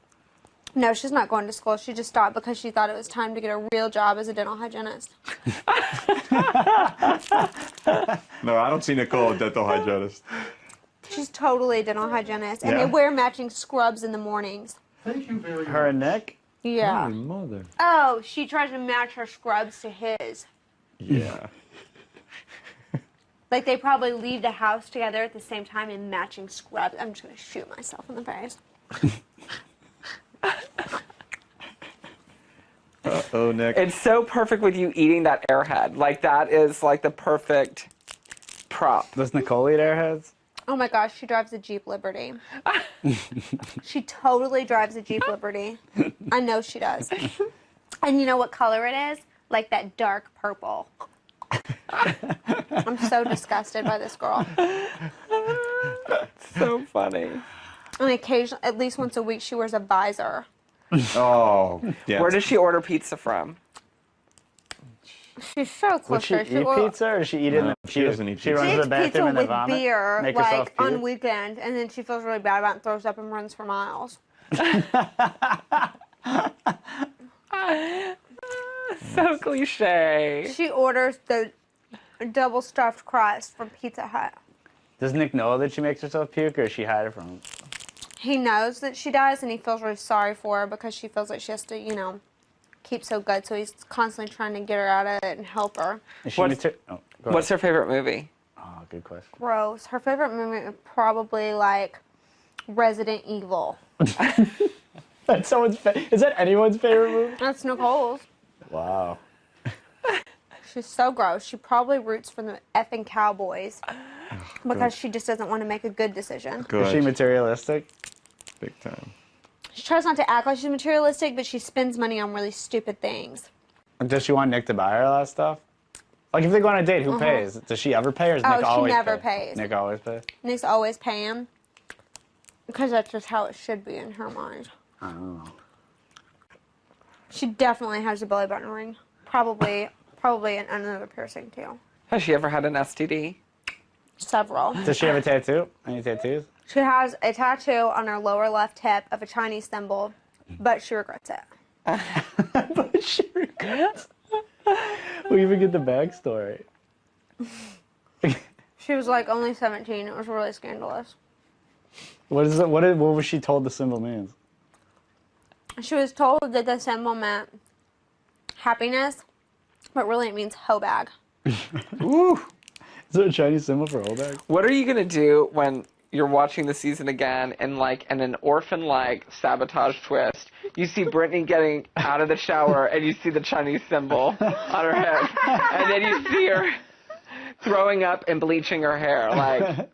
S2: No, she's not going to school. She just stopped because she thought it was time to get a real job as a dental hygienist.
S11: No, I don't see Nicole, a dental hygienist.
S2: She's totally a dental hygienist, and
S1: Yeah?
S2: they wear matching scrubs in the mornings.
S8: Thank you very much.
S1: Her and Nick?
S2: Yeah.
S11: Holy mother.
S2: Oh, she tries to match her scrubs to his.
S11: Yeah.
S2: Like they probably leave the house together at the same time in matching scrubs. I'm just gonna shoot myself in the face.
S11: Oh, Nick.
S10: It's so perfect with you eating that airhead. Like, that is like the perfect prop.
S1: Does Nicole eat airheads?
S2: Oh my gosh, she drives a Jeep Liberty. She totally drives a Jeep Liberty. I know she does. And you know what color it is? Like that dark purple. I'm so disgusted by this girl.
S10: So funny.
S2: And occasionally, at least once a week, she wears a visor.
S11: Oh, yeah.
S10: Where does she order pizza from?
S2: She's so close.
S1: Would she eat pizza or does she eat it in the
S11: she doesn't eat
S1: She
S11: pizza.
S1: runs
S2: She
S1: to
S2: eats
S1: the
S2: pizza
S1: bathroom and then
S2: with
S1: vomit?
S2: beer,
S1: Make herself
S2: like on
S1: puke?
S2: weekend, and then she feels really bad about it and throws up and runs for miles.
S10: So cliche.
S2: She orders the double stuffed crust from Pizza Hut.
S1: Does Nick know that she makes herself puke or does she hide it from him?
S2: He knows that she does, and he feels really sorry for her because she feels like she has to, you know, keep so good. So he's constantly trying to get her out of it and help her.
S1: Is she
S10: What's
S1: What's
S10: her favorite movie?
S1: Oh, good question.
S2: Gross. Her favorite movie is probably like Resident Evil.
S1: That's someone's. Is that anyone's favorite movie?
S2: That's Nicole's.
S1: Wow.
S2: She's so gross. She probably roots for the effing Cowboys because she just doesn't want to make a good decision.
S11: Good.
S1: Is she materialistic?
S11: Big time.
S2: She tries not to act like she's materialistic, but she spends money on really stupid things.
S1: Does she want Nick to buy her a lot of stuff? Like if they go on a date, who pays? Does she ever pay or does Nick
S2: she
S1: always
S2: never
S1: pay?
S2: pays.
S1: Nick always pays?
S2: Nick's always paying because that's just how it should be in her mind.
S1: I don't know.
S2: She definitely has a belly button ring. Probably another piercing too.
S10: Has she ever had an STD?
S2: Several.
S1: Does she have a tattoo? Any tattoos?
S2: She has a tattoo on her lower left hip of a Chinese symbol, but she regrets it.
S1: But she regrets. We even get the backstory.
S2: She was like only 17. It was really scandalous.
S1: What is it? What was she told the symbol means?
S2: She was told that the symbol meant happiness, but really it means hoe bag.
S10: Ooh.
S1: Is there a Chinese symbol for hoe bag?
S10: What are you gonna do when you're watching the season again and like in an orphan-like sabotage twist, you see Brittany getting out of the shower and you see the Chinese symbol on her head, and then you see her throwing up and bleaching her hair, like.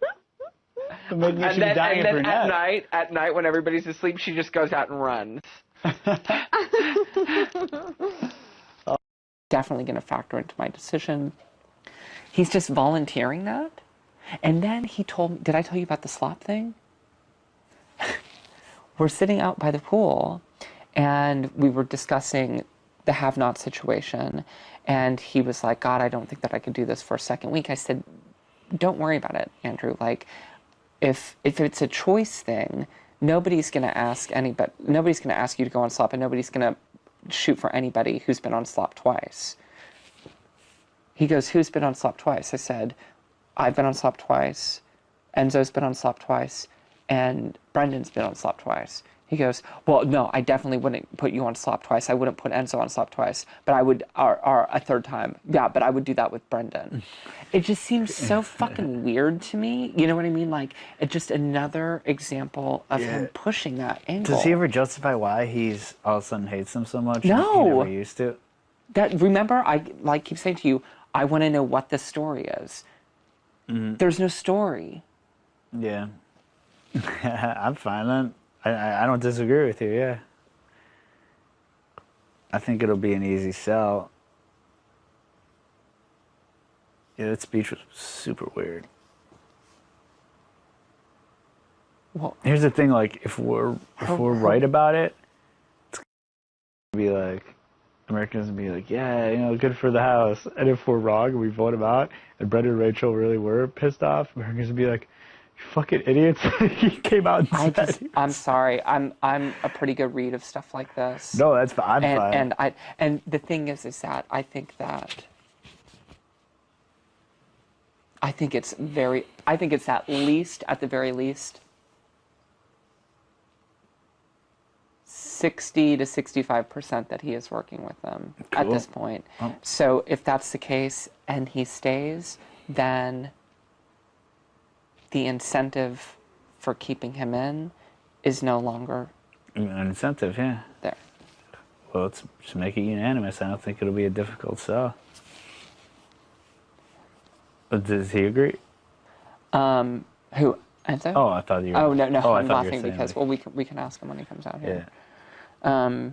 S1: And then
S10: at night when everybody's asleep, she just goes out and runs. Definitely going to factor into my decision. He's just volunteering that. And then he told me, did I tell you about the slop thing? We're sitting out by the pool and we were discussing the have-not situation. And he was like, God, I don't think that I could do this for a second week. I said, don't worry about it, Andrew. Like, if it's a choice thing, nobody's going to ask you to go on slop, and nobody's going to shoot for anybody who's been on slop twice. He goes, who's been on slop twice? I said, I've been on slop twice. Enzo's been on slop twice. And Brendan's been on Slop Twice. He goes, well, no, I definitely wouldn't put you on Slop Twice. I wouldn't put Enzo on Slop Twice, but I would, or a third time. Yeah, but I would do that with Brendan. It just seems so fucking weird to me. You know what I mean? Like, it's just another example of him pushing that angle.
S1: Does he ever justify why he's all of a sudden hates them so much?
S10: No.
S1: He never used to.
S10: Remember, I keep saying to you, I want to know what the story is. Mm-hmm. There's no story.
S1: Yeah. I'm fine then. I don't disagree with you, yeah. I think it'll be an easy sell. Yeah, that speech was super weird.
S10: Well,
S1: here's the thing, like, if we're right about it, it's gonna be like, Americans will be like, yeah, you know, good for the House. And if we're wrong and we vote him out, and Brendan and Rachel really were pissed off, Americans will be like, you fucking idiots. He came out and said
S10: I'm sorry. I'm a pretty good read of stuff like this.
S1: No, that's fine. I'm fine.
S10: And the thing is that I think it's at the very least 60 to 65% that he is working with them at this point.
S1: Oh.
S10: So if that's the case and he stays, then the incentive for keeping him in is no longer
S1: an incentive, yeah.
S10: There.
S1: Well, let's just make it unanimous. I don't think it'll be a difficult sell. But does he agree?
S10: Who? Enzo?
S1: Oh, I thought you were...
S10: Oh, no,
S1: Oh, I
S10: I'm
S1: thought you were
S10: laughing
S1: saying
S10: because,
S1: like...
S10: well, we can ask him when he comes out here.
S1: Yeah.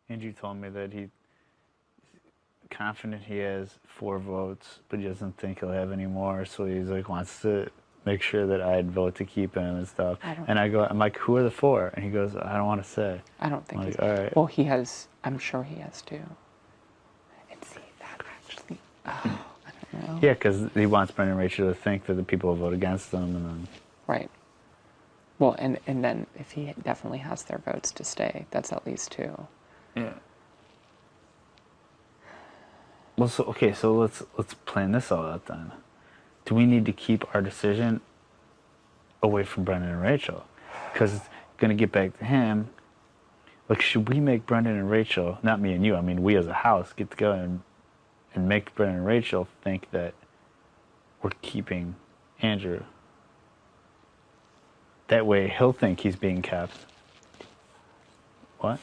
S1: Andrew told me that he's confident he has 4 votes, but he doesn't think he'll have any more, so he's like wants to make sure that I'd vote to keep him and stuff. I'm like, who are the 4? And he goes, I don't want to say.
S10: I don't think
S1: I'm
S10: he's...
S1: like, all right.
S10: Well, he has... I'm sure he has too. And see, that actually... Oh, I don't know.
S1: Yeah, because he wants Brendan and Rachel to think that the people will vote against them, and then...
S10: Right. Well, and then if he definitely has their votes to stay, that's at least 2.
S1: Yeah. Well, so let's plan this all out then. Do we need to keep our decision away from Brendan and Rachel? Because it's going to get back to him. Like, should we make Brendan and Rachel, not me and you, I mean we as a house, get together and make Brendan and Rachel think that we're keeping Andrew? That way he'll think he's being kept. What?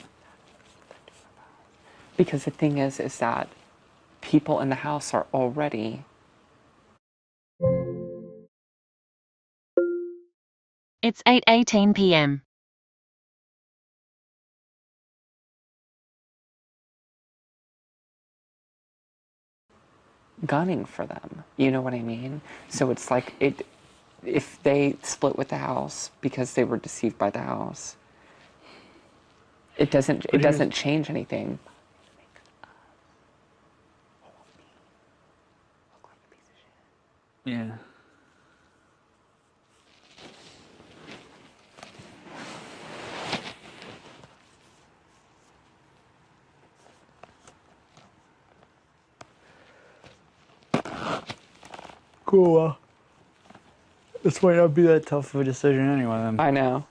S10: Because the thing is that people in the house are already...
S12: It's 8:18 p.m.
S10: gunning for them. You know what I mean? So it's like if they split with the house because they were deceived by the house, it doesn't change anything.
S1: Yeah. Cool. This might not be that tough of a decision anyway. Then.
S10: I know.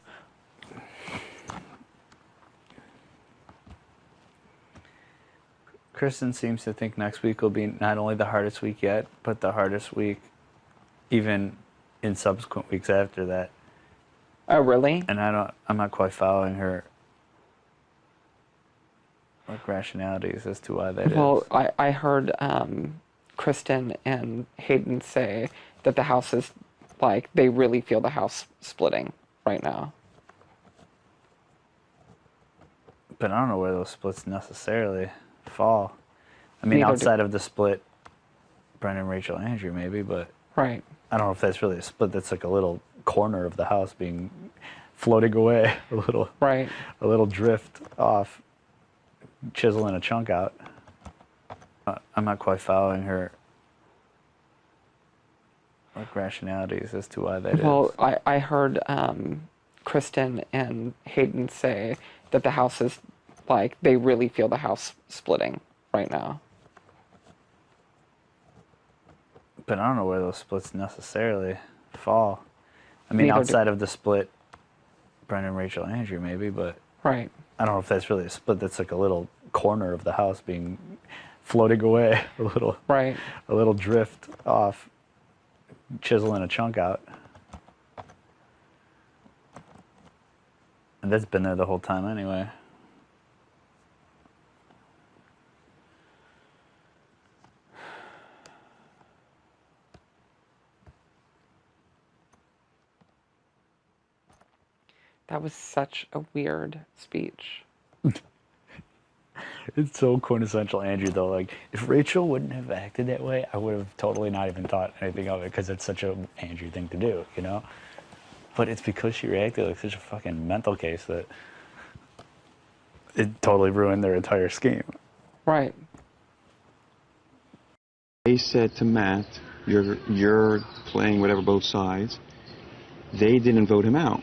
S1: Kristen seems to think next week will be not only the hardest week yet, but the hardest week even in subsequent weeks after that.
S10: Oh, really?
S1: And I'm not quite following her rationalities as to why that is.
S10: Well, I heard Kristen and Hayden say that the house is like, they really feel the house splitting right now.
S1: But I don't know where those splits necessarily fall. I mean,
S10: Neither
S1: outside of the split, Brendan, Rachel, Andrew, maybe, but
S10: right.
S1: I don't know if that's really a split. That's like a little corner of the house being floating away, a little drift off, chiseling a chunk out. I'm not quite following her rationalities as to why that is.
S10: Well, I heard Kristen and Hayden say that the house is like, they really feel the house splitting right now.
S1: But I don't know where those splits necessarily fall. I mean,
S10: Neither
S1: outside of the split, Brendan, Rachel, Andrew, maybe, but
S10: right.
S1: I don't know if that's really a split. That's like a little corner of the house being floating away, a little drift off, chiseling a chunk out. And that's been there the whole time anyway.
S10: That was such a weird speech.
S1: It's so quintessential Andrew, though. Like, if Rachel wouldn't have acted that way, I would have totally not even thought anything of it, because it's such a Andrew thing to do, you know? But it's because she reacted like such a fucking mental case that it totally ruined their entire scheme.
S10: Right.
S5: They said to Matt, you're playing whatever both sides. They didn't vote him out,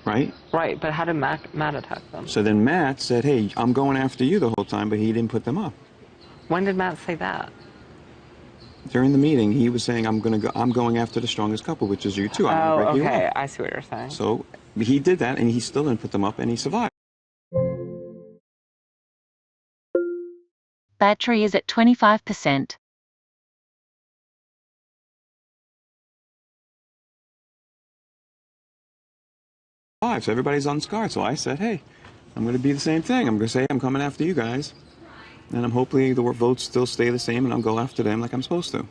S5: right?
S10: Right, but how did Matt attack them?
S5: So then Matt said, hey, I'm going after you the whole time, but he didn't put them up.
S10: When did Matt say that?
S5: During the meeting, he was saying, I'm going after the strongest couple, which is you two. I'm gonna break you
S10: okay,
S5: up.
S10: I see what you're saying.
S5: So he did that, and he still didn't put them up, and he survived.
S12: Battery is at 25%.
S5: So everybody's unscarred. So I said, hey, I'm going to be the same thing. I'm going to say I'm coming after you guys. And I'm hopefully the votes still stay the same, and I'll go after them like I'm supposed to.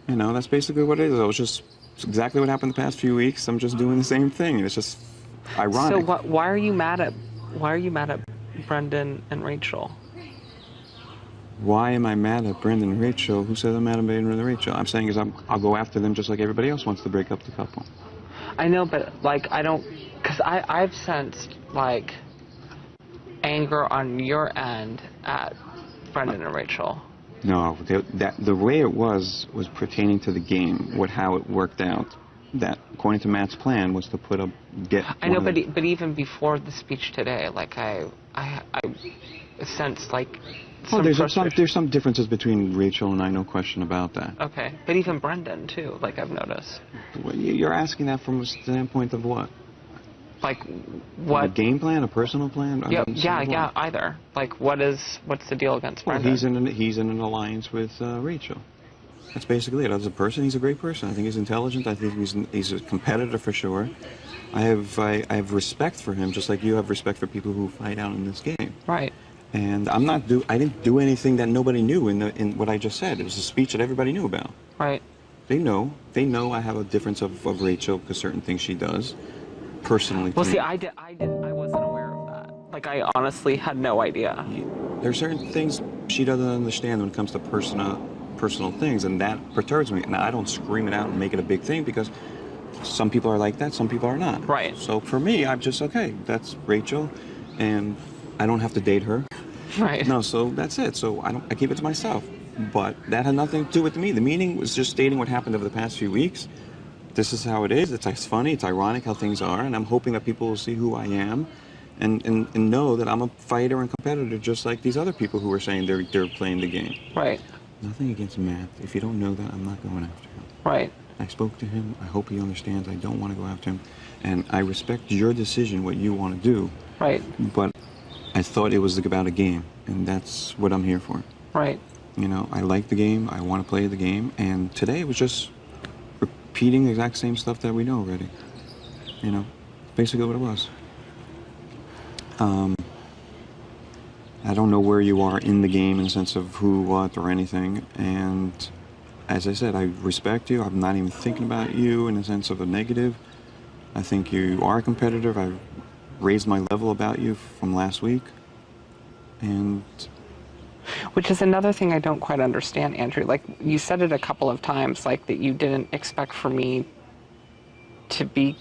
S5: You know, that's basically what it is. It's exactly what happened the past few weeks. I'm just doing the same thing. And it's just ironic.
S10: So why are you mad at Brendan and Rachel?
S5: Why am I mad at Brendan and Rachel? Who says I'm mad at Brendan and Rachel? I'm saying I'll go after them just like everybody else wants to break up the couple.
S10: I know, but like I don't, because I've sensed like anger on your end at Brendan and Rachel.
S5: No, the way it was pertaining to the game, how it worked out. That according to Matt's plan was to
S10: I know, but even before the speech today, like I sensed like.
S5: There's some differences between Rachel and I, no question about that.
S10: Okay, but even Brendan too, like I've noticed.
S5: Well, you're asking that from a standpoint of what?
S10: Like what?
S5: A game plan, a personal plan?
S10: Yeah, either. Like what's the deal against Brendan?
S5: He's in an alliance with Rachel. That's basically it. As a person, he's a great person. I think he's intelligent. I think he's a competitor for sure. I have respect for him, just like you have respect for people who fight out in this game.
S10: Right.
S5: And I didn't do anything that nobody knew in what I just said. It was a speech that everybody knew about.
S10: Right.
S5: They know I have a difference of Rachel because certain things she does personally.
S10: Well, see, I wasn't aware of that. Like, I honestly had no idea.
S5: There are certain things she doesn't understand when it comes to personal things, and that perturbs me. Now, I don't scream it out and make it a big thing because some people are like that, some people are not.
S10: Right.
S5: So for me, I'm just, okay, that's Rachel, and I don't have to date her.
S10: Right.
S5: No, so that's it. So I keep it to myself. But that had nothing to do with me. The meeting was just stating what happened over the past few weeks. This is how it is. It's funny. It's ironic how things are. And I'm hoping that people will see who I am and know that I'm a fighter and competitor just like these other people who are saying they're playing the game.
S10: Right.
S5: Nothing against Matt. If you don't know that, I'm not going after him.
S10: Right.
S5: I spoke to him. I hope he understands I don't want to go after him. And I respect your decision, what you want to do.
S10: Right.
S5: But I thought it was about a game, and that's what I'm here for.
S10: Right.
S5: You know, I like the game, I want to play the game, and today it was just repeating the exact same stuff that we know already. You know, basically what it was. I don't know where you are in the game in the sense of who, what, or anything, and as I said, I respect you. I'm not even thinking about you in the sense of a negative. I think you are competitive. I've raised my level about you from last week, and
S10: which is another thing I don't quite understand, Andrew. Like, you said it a couple of times, like that you didn't expect for me to be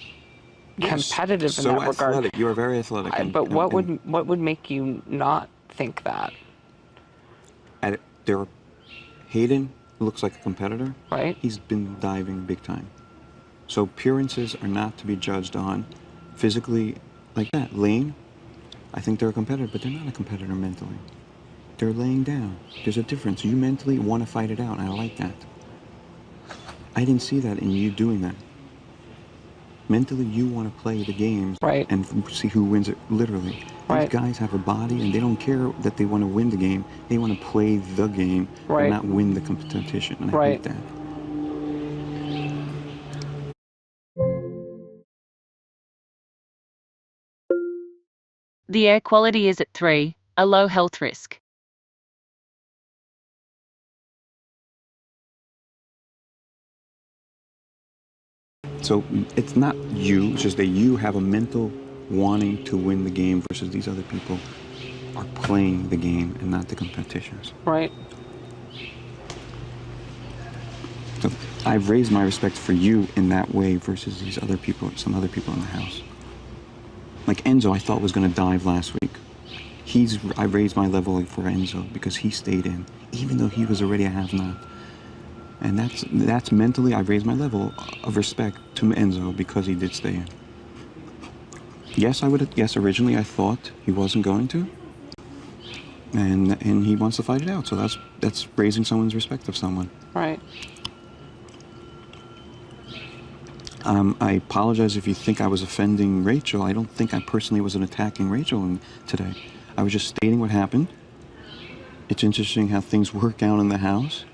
S10: competitive in that regard.
S5: So athletic. You are very athletic.
S10: But what would make you not think that?
S5: Hayden looks like a competitor.
S10: Right.
S5: He's been diving big time. So appearances are not to be judged on physically like that. Lane, I think they're a competitor, but they're not a competitor mentally. They're laying down. There's a difference. You mentally want to fight it out, and I like that. I didn't see that in you doing that. Mentally, you want to play the games and see who wins it, literally. These guys have a body, and they don't care that they want to win the game. They want to play the game and not win the competition, and I hate that.
S12: The air quality is at 3, a low health risk.
S5: So it's not you, it's just that you have a mental wanting to win the game versus these other people are playing the game and not the competitions.
S10: Right.
S5: So I've raised my respect for you in that way versus these other people, some other people in the house. Like Enzo, I thought was going to dive last week. I raised my level for Enzo because he stayed in, even though he was already a have-not. And that's mentally, I raised my level of respect to Enzo because he did stay in. Yes, originally I thought he wasn't going to. And he wants to fight it out, so that's raising someone's respect of someone.
S10: Right.
S5: I apologize if you think I was offending Rachel. I don't think I personally wasn't attacking Rachel today. I was just stating what happened. It's interesting how things work out in the house.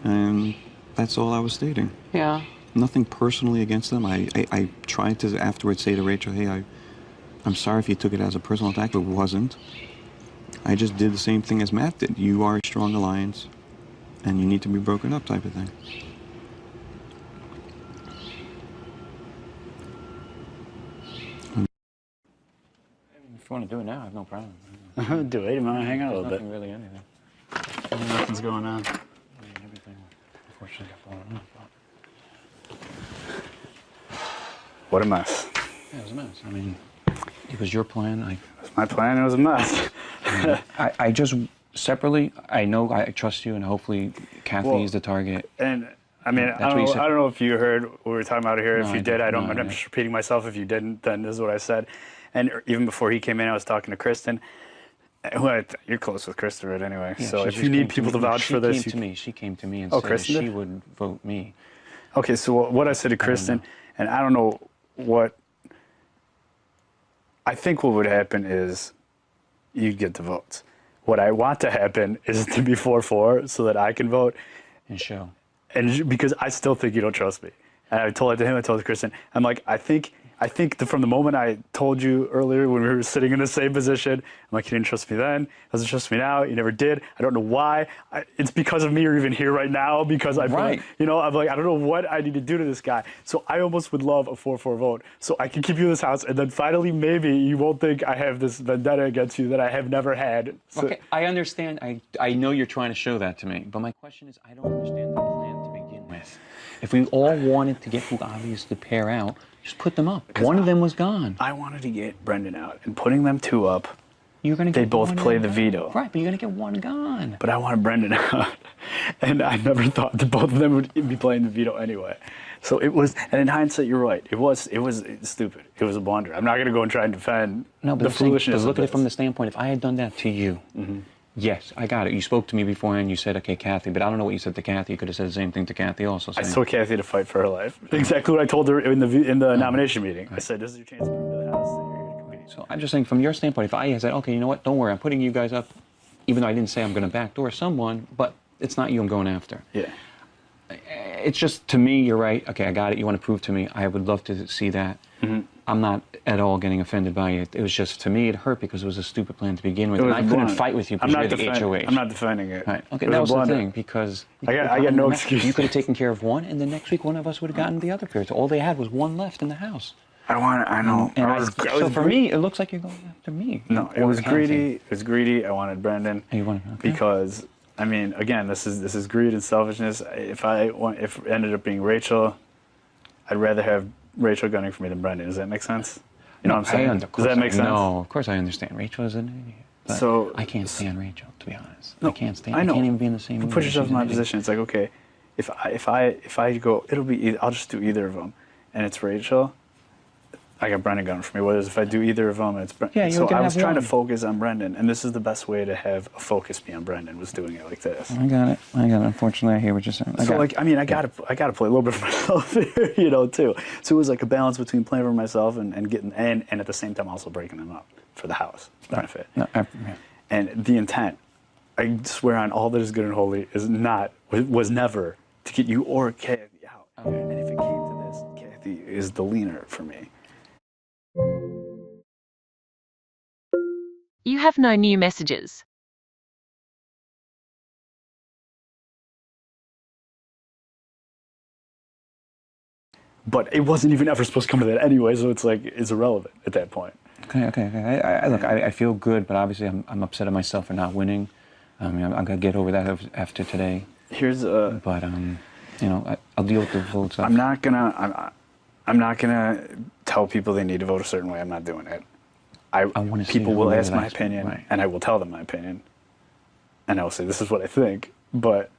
S5: And that's all I was stating.
S10: Yeah.
S5: Nothing personally against them. I tried to afterwards say to Rachel, hey, I'm sorry if you took it as a personal attack, but it wasn't. I just did the same thing as Matt did. You are a strong alliance, and you need to be broken up type of thing.
S11: If you want to do it now, I have no problem.
S1: Do it. You want to hang out a little bit?
S11: Nothing really, anything.
S1: Nothing's going on.
S11: Everything, unfortunately, got blown up.
S1: What a mess.
S11: Yeah, it was a mess. I mean, it was your plan.
S1: It was my plan. It was a mess.
S11: I just separately. I know I trust you, and hopefully, Kathy is the target.
S1: And I mean, I don't know if you heard what we were talking about here. If you did, I'm just repeating myself. If you didn't, then this is what I said. And even before he came in, I was talking to Kristen. You're close with Kristen right anyway.
S11: Yeah,
S1: so if you need people to vouch for this,
S11: she came to me and said
S1: Kristen
S11: she would vote me.
S1: Okay, so what I said to Kristen, and I don't know what. I think what would happen is you'd get the votes. What I want to happen is to be 4-4 so that I can vote.
S11: And show.
S1: And because I still think you don't trust me. And I told it to him, I told it to Kristen. I'm like, I think from the moment I told you earlier when we were sitting in the same position, I'm like, you didn't trust me then, doesn't trust me now, you never did. I don't know why. It's because of me you're even here right now because I feel like, I'm like, I don't know what I need to do to this guy. So I almost would love a 4-4 vote so I can keep you in this house and then finally maybe you won't think I have this vendetta against you that I have never had. So,
S11: okay, I understand. I know you're trying to show that to me, but my question is, I don't understand the plan to begin with. If we all wanted to get who obvious to pair out, just put them up. One of them was gone.
S1: I wanted to get Brendan out, and putting them two up,
S11: you're gonna get
S1: they both play the veto.
S11: Right, but you're going to get one gone.
S1: But I wanted Brendan out, and I never thought that both of them would be playing the veto anyway. So it was, and in hindsight, you're right. It was stupid. It was a blunder. I'm not going to go and try and defend the foolishness.
S11: But look at it from the standpoint, if I had done that to you, yes, I got it. You spoke to me beforehand. You said, okay, Kathy, but I don't know what you said to Kathy. You could have said the same thing to Kathy also.
S1: I told Kathy to fight for her life. Exactly what I told her in the nomination meeting. I said, this is your chance to prove to the House that you're going to compete.
S11: So I'm just saying, from your standpoint, if I had said, okay, you know what, don't worry, I'm putting you guys up, even though I didn't say I'm going to backdoor someone, but it's not you I'm going after.
S1: Yeah.
S11: It's just, to me, you're right. Okay, I got it. You want to prove to me. I would love to see that. I'm not at all getting offended by it. It was just, to me, it hurt because it was a stupid plan to begin with. And I couldn't fight with you because you're the HOH.
S1: I'm not defending it.
S11: Right. Okay, that was the thing, because
S1: I got no excuse.
S11: You could have taken care of one, and then next week one of us would have gotten the other pair. So all they had was one left in the house.
S1: I know.
S11: So for me, it looks like you're going after me.
S1: No, it was greedy. It was greedy. I wanted Brendan.
S11: You wanted,
S1: because, I mean, again, this is greed and selfishness. If it ended up being Rachel, I'd rather have Rachel gunning for me than Brendan. Does that make sense? You know what I'm saying? Does that make sense?
S11: No, of course I understand. Rachel is an idiot. But so I can't stand Rachel, to be honest.
S1: No,
S11: I can't stand.
S1: I know.
S11: I can't even be in the same room.
S1: Put yourself in my position. It's like, okay, if I go, it'll be I'll just do either of them, and it's Rachel. I got Brendan going for me. Whereas if I do either of them, it's Brendan.
S11: Yeah,
S1: so I was trying to focus on Brendan, and this is the best way to have a focus be on Brendan, was doing it like this.
S11: I got it. Unfortunately, I hear what you're saying.
S1: So like, I mean, I gotta play a little bit for myself here, you know, too. So it was like a balance between playing for myself and getting, and at the same time also breaking them up for the house benefit.
S11: No, yeah.
S1: And the intent, I swear on all that is good and holy, was never to get you or Kathy out. And if it came to this, Kathy is the leaner for me.
S12: You have no new messages.
S1: But it wasn't even ever supposed to come to that anyway, so it's like, it's irrelevant at that point.
S11: Okay. Look, I feel good, but obviously I'm upset at myself for not winning. I mean, I'm gonna get over that after today. But you know, I'll deal with the votes.
S1: I'm not gonna tell people they need to vote a certain way. I'm not doing it. I want to. People will ask my opinion, right, and I will tell them my opinion, and I will say this is what I think. But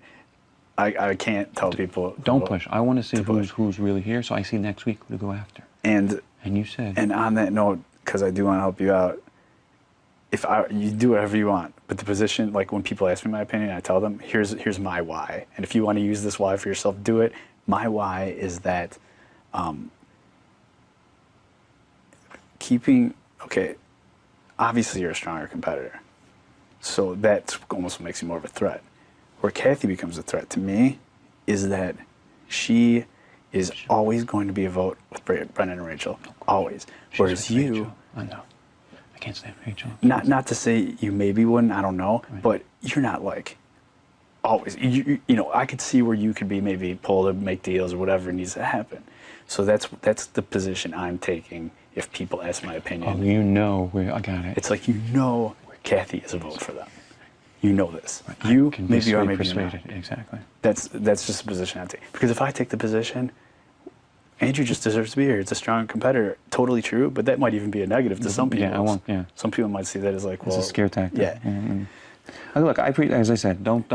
S1: I can't tell people.
S11: Don't push. I want to see who's really here, so I see next week who to go after. And you said.
S1: And on that note, because I do want to help you out, you do whatever you want, but the position, like when people ask me my opinion, I tell them, here's my why. And if you want to use this why for yourself, do it. My why is that obviously you're a stronger competitor. So that almost makes you more of a threat. Where Kathy becomes a threat to me is that she is always going to be a vote with Brendan and Rachel. Always. Whereas you...
S11: I know. I can't stand Rachel.
S1: Not to say you maybe wouldn't, I don't know, right, but you're not like always. You know, I could see where you could be maybe pulled to make deals or whatever needs to happen. So that's the position I'm taking if people ask my opinion.
S11: Oh, you know where I got it.
S1: It's like, you know Kathy is a vote for them. You know this. Right. You
S11: can
S1: maybe you are, maybe
S11: persuaded.
S1: Not.
S11: Exactly.
S1: That's just the position I take. Because if I take the position, Andrew just deserves to be here. It's a strong competitor. Totally true, but that might even be a negative to some people.
S11: Yeah, I won't. Yeah.
S1: Some people might see that as like, well,
S11: it's a scare tactic.
S1: Yeah.
S11: Look, as I said, don't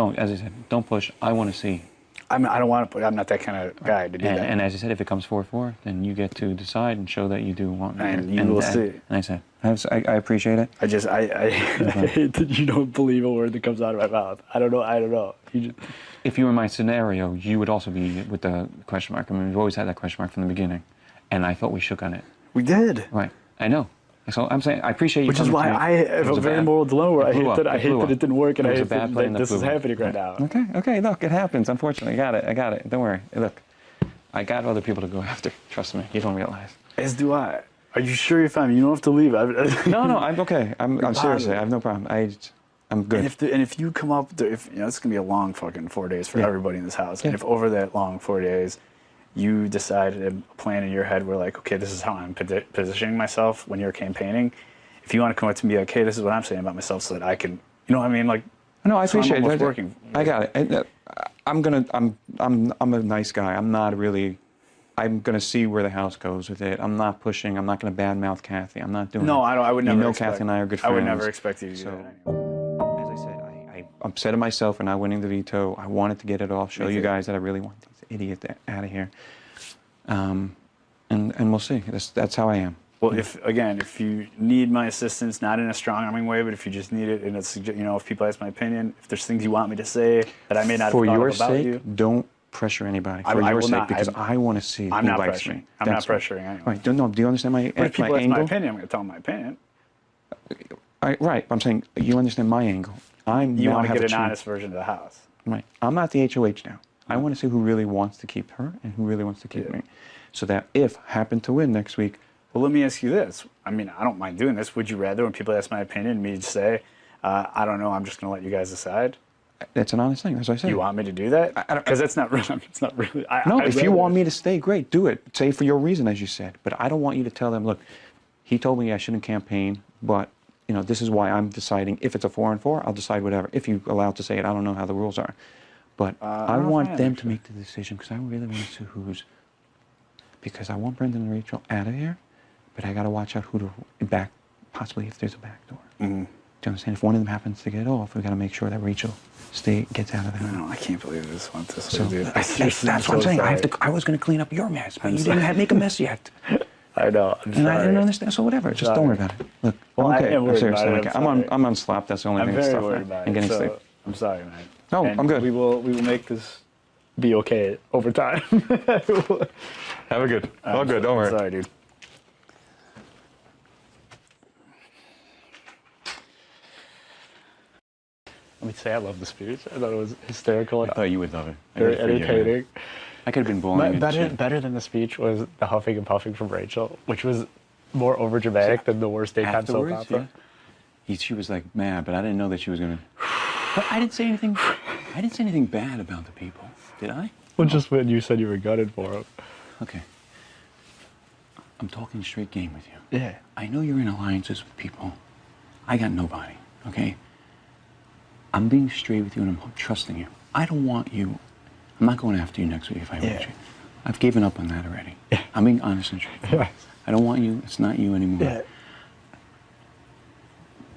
S11: push. I want to see.
S1: I mean, I don't want to put. I'm not that kind of guy to do that.
S11: And as I said, if it comes 4-4, then you get to decide and show that you do want.
S1: And you will see.
S11: And I said, I appreciate it.
S1: I hate that you don't believe a word that comes out of my mouth. I don't know.
S11: If you were in my scenario, you would also be with the question mark. I mean, we've always had that question mark from the beginning, and I thought we shook on it.
S1: We did.
S11: Right. I know. So I'm saying I appreciate you.
S1: Which is why I have a very moral dilemma where I hate that it didn't work, and I hate that this is happening right now.
S11: Okay. Look, it happens. Unfortunately, I got it. Don't worry. Look, I got other people to go after. Trust me. You don't realize.
S1: As do I. Are you sure you're fine? You don't have to leave.
S11: No, I'm okay. I'm seriously. I have no problem. I'm good.
S1: And if you come up, it's gonna be a long fucking 4 days for everybody in this house. And if over that long 4 days, you decide a plan in your head where like, okay, this is how I'm positioning myself when you're campaigning. If you want to come up to me like, hey, this is what I'm saying about myself, so that I can, you know what I mean? Like,
S11: no, I appreciate it.
S1: Working.
S11: I got it. I'm a nice guy. I'm gonna see where the house goes with it. I'm not pushing. I'm not gonna badmouth Kathy. I'm not doing.
S1: No, I would never.
S11: Kathy and I are good friends.
S1: I would never expect you to do that. Anyway.
S11: As I said, I'm upset at myself for not winning the veto. I wanted to get it off, show you guys that I really want these idiots out of here. And we'll see. That's how I am.
S1: Well, if you need my assistance, not in a strong-arming way, but if you just need it, and it's, if people ask my opinion, if there's things you want me to say that I may not have thought of about you.
S11: For your sake, don't pressure anybody. For your sake, because I want to see who likes me.
S1: I'm not pressuring anyone.
S11: Right. Do you understand my
S1: But if people ask
S11: angle?
S1: my opinion, I'm going to tell them my opinion.
S11: Right. I'm saying you understand my angle.
S1: You want to get an honest version of the house.
S11: Right. I'm not the HOH now. I want to see who really wants to keep her and who really wants to keep me. So that if I happen to win next week.
S1: Well, let me ask you this. I mean, I don't mind doing this. Would you rather, when people ask my opinion, me say, I don't know, I'm just going to let you guys decide?
S11: That's an honest thing. That's what I said.
S1: You want me to do that? Because that's not really. It's not really.
S11: No, if you want me to stay, great, do it. Say for your reason, as you said. But I don't want you to tell them, look, he told me I shouldn't campaign, but this is why I'm deciding. If it's a 4-4, I'll decide whatever. If you're allowed to say it, I don't know how the rules are. But I want them to make the decision because I really want to see who's. Because I want Brendan and Rachel out of here, but I got to watch out who to back, possibly if there's a back door.
S1: Mm-hmm.
S11: Do you you understand? If one of them happens to get off, we got to make sure that Rachel gets out of there.
S1: No, I can't believe this went this way,
S11: So
S1: dude.
S11: that's what I'm saying. I was going to clean up your mess, but you didn't make a mess yet.
S1: I know.
S11: And I didn't understand. So whatever. Just don't worry about it. Look,
S1: Well,
S11: I'm okay.
S1: I am worried
S11: Seriously,
S1: about it.
S11: I'm on slop. That's the only
S1: I'm
S11: thing that's
S1: very
S11: tough.
S1: worried about
S11: And
S1: it.
S11: getting
S1: So,
S11: sick.
S1: I'm sorry, man.
S11: No,
S1: And
S11: I'm good.
S1: We will make this be okay over time.
S11: Have a good. All good. Don't worry.
S1: Sorry, dude. Let me say, I love the speech. I thought it was hysterical.
S11: I thought you would love it.
S1: Very entertaining.
S11: I could have been boring.
S1: Better than the speech was the huffing and puffing from Rachel, which was more overdramatic than the worst daytime soap opera.
S11: She was like mad, but I didn't know that she was gonna. But I didn't say anything. I didn't say anything bad about the people, did I?
S1: Well, just when you said you were gutted for them.
S11: Okay. I'm talking straight game with you.
S1: Yeah.
S11: I know you're in alliances with people. I got nobody. Okay. I'm being straight with you, and I'm trusting you. I don't want you. I'm not going after you next week if I want you. I've given up on that already. Yeah. I'm being honest and straight.
S1: Yeah.
S11: I don't want you. It's not you anymore.
S1: Yeah.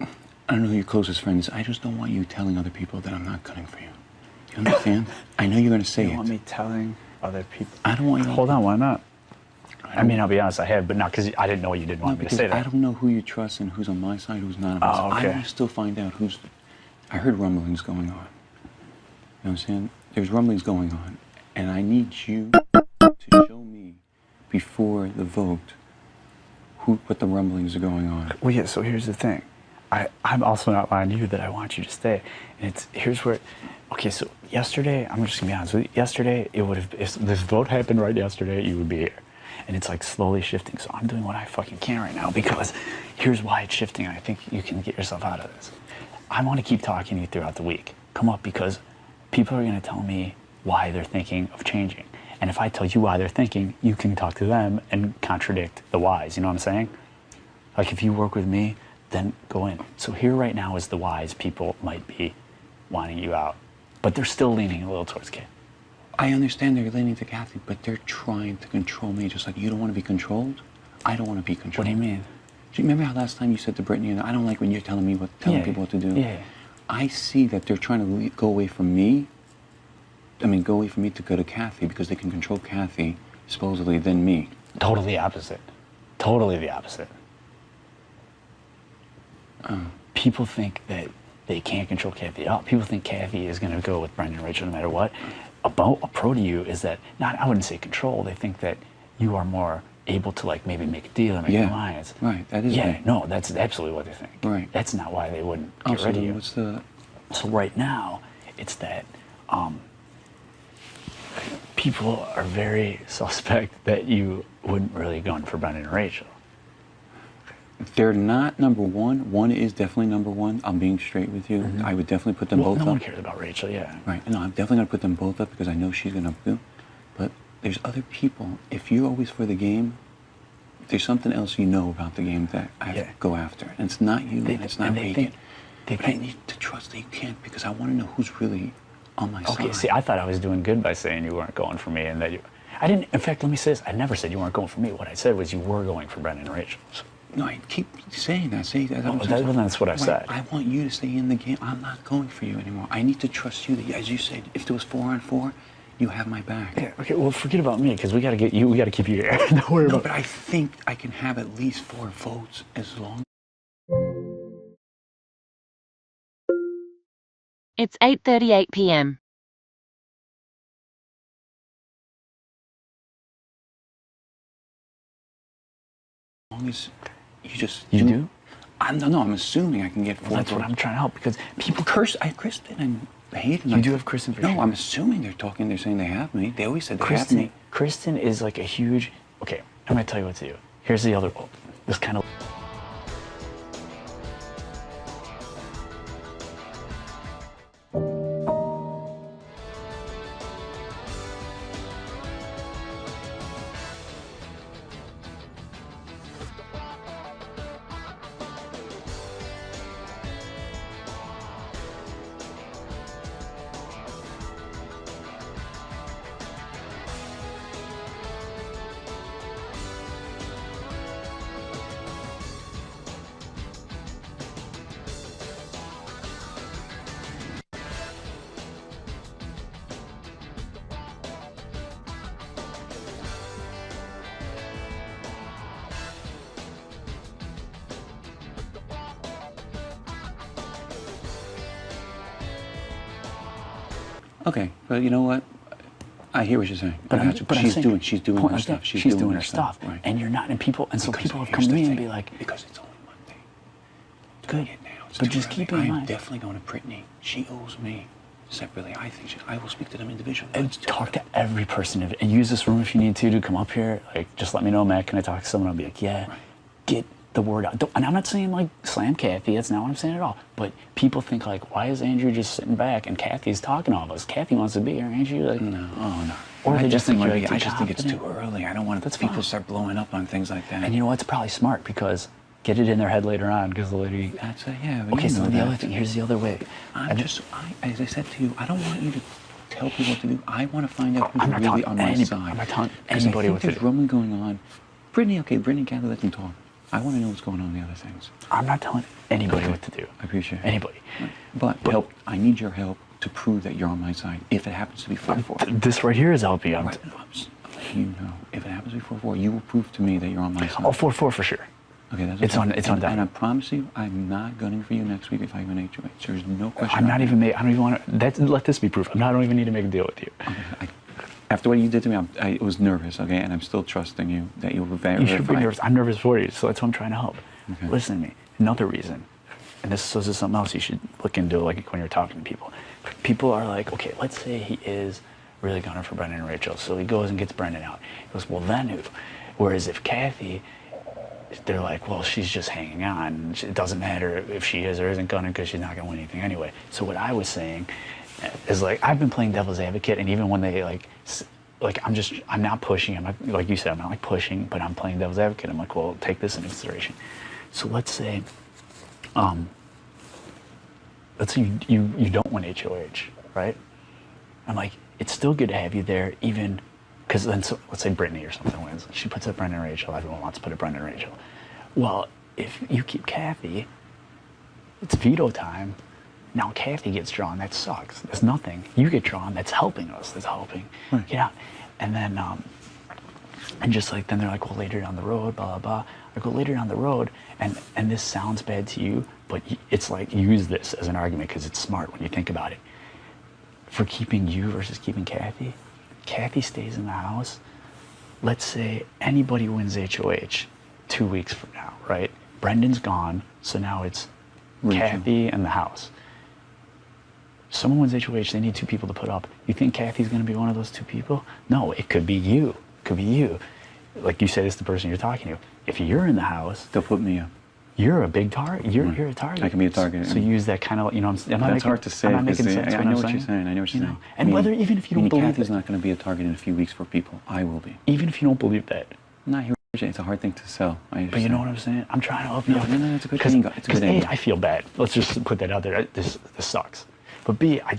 S11: I don't know who your closest friend is. I just don't want you telling other people that I'm not gunning for you. Do you understand? I know you're going to say it.
S1: You want me telling other people?
S11: I don't want you.
S1: Hold on, why not? I mean, I'll be honest, I have, but not because I didn't know you didn't want me to say that.
S11: I don't know who you trust and who's on my side, who's not on my side.
S1: okay.
S11: I want to still find out who's. I heard rumblings going on. You know what I'm saying? There's rumblings going on, and I need you to show me before the vote what the rumblings are going on.
S1: Well, yeah, so here's the thing. I'm also not lying to you that I want you to stay. And here's where, okay, so yesterday, I'm just gonna be honest with you, yesterday, it would have, if this vote happened right yesterday, you would be here. And it's like slowly shifting, so I'm doing what I fucking can right now because here's why it's shifting, and I think you can get yourself out of this. I want to keep talking to you throughout the week. Come up, because people are gonna tell me why they're thinking of changing. And if I tell you why they're thinking, you can talk to them and contradict the whys, you know what I'm saying? Like if you work with me, then go in. So here right now is the whys people might be wanting you out, but they're still leaning a little towards Kate.
S11: I understand they're leaning to Kathy, but they're trying to control me just like you don't want to be controlled. I don't want to be controlled.
S1: What do you mean?
S11: Do you remember how last time you said to Brittany, I don't like when you're telling me telling people what to do?
S1: Yeah.
S11: I see that they're trying to go away from me. Go away from me to go to Kathy because they can control Kathy, supposedly, than me.
S1: Totally opposite. Totally the opposite. People think that they can't control Kathy. People think Kathy is going to go with Brendan and Rachel no matter what. A pro to you is that, I wouldn't say control, they think that you are more able to like maybe make a deal or make an alliance.
S11: Right, that is
S1: Yeah,
S11: me.
S1: no, that's absolutely what they think.
S11: Right.
S1: That's not why they wouldn't get rid of you.
S11: What's the...
S1: So right now, it's that people are very suspect that you wouldn't really go in for Brendan and Rachel.
S11: They're not number one. One is definitely number one. I'm being straight with you. I would definitely put them both up.
S1: No one cares about Rachel, yeah.
S11: Right. No, I'm definitely going to put them both up because I know she's going to do. But there's other people. If you're always for the game, there's something else you know about the game that I have to go after. And it's not you, and it's not Reagan. But I need to trust that you can't because I want to know who's really on my side.
S1: Okay, see, I thought I was doing good by saying you weren't going for me and that you... I didn't... In fact, let me say this. I never said you weren't going for me. What I said was you were going for Brendan and Rachel. So,
S11: no, I keep saying that.
S1: That's what I said.
S11: I want you to stay in the game. I'm not going for you anymore. I need to trust you that, as you said, if there was 4-on-4, you have my back.
S1: Yeah, okay, well, forget about me, because we got to get you, we got to keep you here. Don't worry about it.
S11: But I think I can have at least 4 votes as long...
S12: It's 8:38 p.m.
S11: As long as you just...
S1: You do?
S11: I'm assuming I can get 4 votes.
S1: That's what I'm trying to help, because
S11: people curse. I Kristen and Hayden.
S1: You do have Kristen for sure.
S11: No, I'm assuming they're saying they have me. They always said they have me.
S1: Kristen is like a huge... Okay, I'm going to tell you what to do. Here's the other... This kind of...
S11: Okay, but you know what? I hear what you're saying.
S1: But,
S11: she's doing her stuff.
S1: She's doing her stuff.
S11: Right.
S1: And you're not, and people, and so
S11: Because
S1: people have
S11: here's
S1: come to
S11: the
S1: me and
S11: thing,
S1: be like,
S11: because it's only Monday.
S1: good.
S11: It's
S1: But
S11: too
S1: just
S11: early.
S1: keep in
S11: I'm
S1: mind.
S11: definitely going to Brittany. She owes me separately. I think I will speak to them individually.
S1: And talk to every person and use this room if you need to come up here. Like, just let me know, Matt, can I talk to someone? I'll be like, yeah.
S11: Right.
S1: Get the word out. And I'm not saying like slam Kathy. That's not what I'm saying at all. But people think like, why is Andrew just sitting back and Kathy's talking to all of us? Kathy wants to be here. Andrew, like,
S11: No, oh no.
S1: Or
S11: I
S1: they
S11: just
S1: think
S11: think
S1: you're, like,
S11: I just think it's
S1: confident.
S11: too early. I don't want
S1: That's
S11: people
S1: fine.
S11: start blowing up on things like that.
S1: And you know what's probably smart because get it in their head later on because the lady.
S11: That's yeah. But
S1: Okay,
S11: you
S1: so
S11: know
S1: the
S11: that.
S1: other thing. Here's the other way.
S11: As I said to you, I don't want you to tell people what to do. I want to find out who's
S1: I'm not
S11: really
S1: talking
S11: on my
S1: anybody.
S11: side.
S1: I'm not telling
S11: Because
S1: anybody
S11: I
S1: what
S11: think
S1: to
S11: there's
S1: do.
S11: rumbling going on. Brittany and Kathy, let them talk. I want to know what's going on in the other things.
S1: I'm not telling anybody what to do.
S11: I appreciate it.
S1: Anybody.
S11: But help. I need your help to prove that you're on my side. If it happens to be 4-4.
S1: This right here is helping.
S11: Right. I'm letting you know. If it happens to be 4-4, you will prove to me that you're on my side.
S1: Oh, 4-4 for sure.
S11: Okay, that's
S1: It's
S11: okay.
S1: on
S11: And
S1: down.
S11: I promise you, I'm not gunning for you next week if I have an HOH. There's no question.
S1: I'm not
S11: about
S1: even. I don't even want to. Let this be proof. I don't even need to make a deal with you.
S11: Okay, after what you did to me, I was nervous. Okay, and I'm still trusting you that you were very.
S1: You should be nervous. I'm nervous for you, so that's why I'm trying to help.
S11: Okay.
S1: Listen to me. Another reason, and this is something else you should look into, like when you're talking to people. People are like, okay, let's say he is really gunning for Brendan and Rachel, so he goes and gets Brendan out. He goes, well, then who? Whereas if Kathy, they're like, well, she's just hanging on. It doesn't matter if she is or isn't gunning because she's not going to win anything anyway. So what I was saying is like, I've been playing devil's advocate, and even when they I'm not pushing. I'm not, like you said, I'm not like pushing, but I'm playing devil's advocate. I'm like, well, take this into consideration. So let's say you don't win HOH, right? I'm like, it's still good to have you there, even because then, so, let's say Brittany or something wins. She puts up Brendan and Rachel. Everyone wants to put up Brendan and Rachel. Well, if you keep Kathy, it's veto time. Now Kathy gets drawn. That sucks. There's nothing. You get drawn. That's helping us. That's helping.
S11: Right.
S1: Get out. And then, and just like, then they're like, well, later down the road, blah, blah, blah. I go later down the road, and this sounds bad to you, but it's like, use this as an argument because it's smart when you think about it. For keeping you versus keeping Kathy, Kathy stays in the house. Let's say anybody wins HOH 2 weeks from now, right? Brendan's gone, so now it's
S11: Rachel.
S1: Kathy and the house. Someone wins HOH, they need 2 people to put up. You think Kathy's going to be one of those 2 people? No, it could be you. It could be you. Like you said, it's the person you're talking to. If you're in the house,
S11: They'll put me up.
S1: you're a big target. You're a target.
S11: I can be a target.
S1: So use that kind of, I'm not
S11: That's
S1: making,
S11: hard to say.
S1: I'm not making
S11: because
S1: sense.
S11: I know what you're saying. I know what you're saying.
S1: And whether, even if you don't believe
S11: Kathy's
S1: it,
S11: not going to be a target in a few weeks for people. I will be.
S1: even if you don't believe that,
S11: Not here. It's a hard thing to sell.
S1: but you know what I'm saying? I'm trying to help you.
S11: No, it's a good thing. It's a good
S1: Because A,
S11: angle.
S1: I feel bad. Let's just put that out there. This sucks. But B, I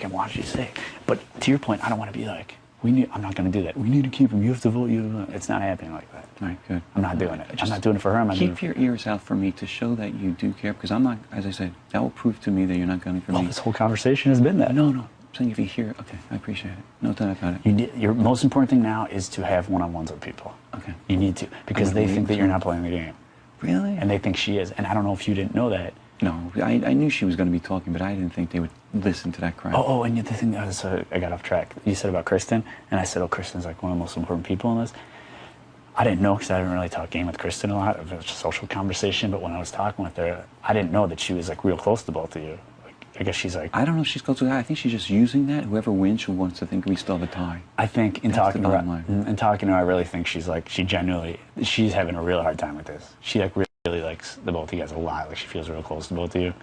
S1: want you to say. But to your point, I don't want to be like, I'm not going to do that. We need to keep him. You have to vote. It's not happening like that.
S11: All right, good.
S1: I'm not doing it. I'm not doing it for her. I'm not doing it
S11: Keep your ears out for me to show that you do care, because I'm not, as I said, that will prove to me that you're not gunning for me.
S1: This whole conversation has been that.
S11: No. I'm saying if you hear, okay, I appreciate it. No doubt about it.
S1: Your most important thing now is to have one-on-ones with people.
S11: Okay.
S1: You need to, because they think that you're not playing the game.
S11: Really?
S1: And they think she is. And I don't know if you didn't know that.
S11: No, I knew she was going to be talking, but I didn't think they would listen to that crap.
S1: Oh, and the thing was, I got off track. You said about Kristen, and I said, Kristen's like one of the most important people in this. I didn't know, because I didn't really talk game with Kristen a lot. It was just a social conversation, but when I was talking with her, I didn't know that she was like real close to both of you. I guess she's like...
S11: I don't know if she's close to that. I think she's just using that. Whoever wins, she wants to think we still have a tie.
S1: I think in
S11: That's
S1: talking
S11: the
S1: to
S11: bottom
S1: her,
S11: line.
S1: I really think she's having a real hard time with this. She like really likes the both of you guys a lot. Like she feels real close to both of you.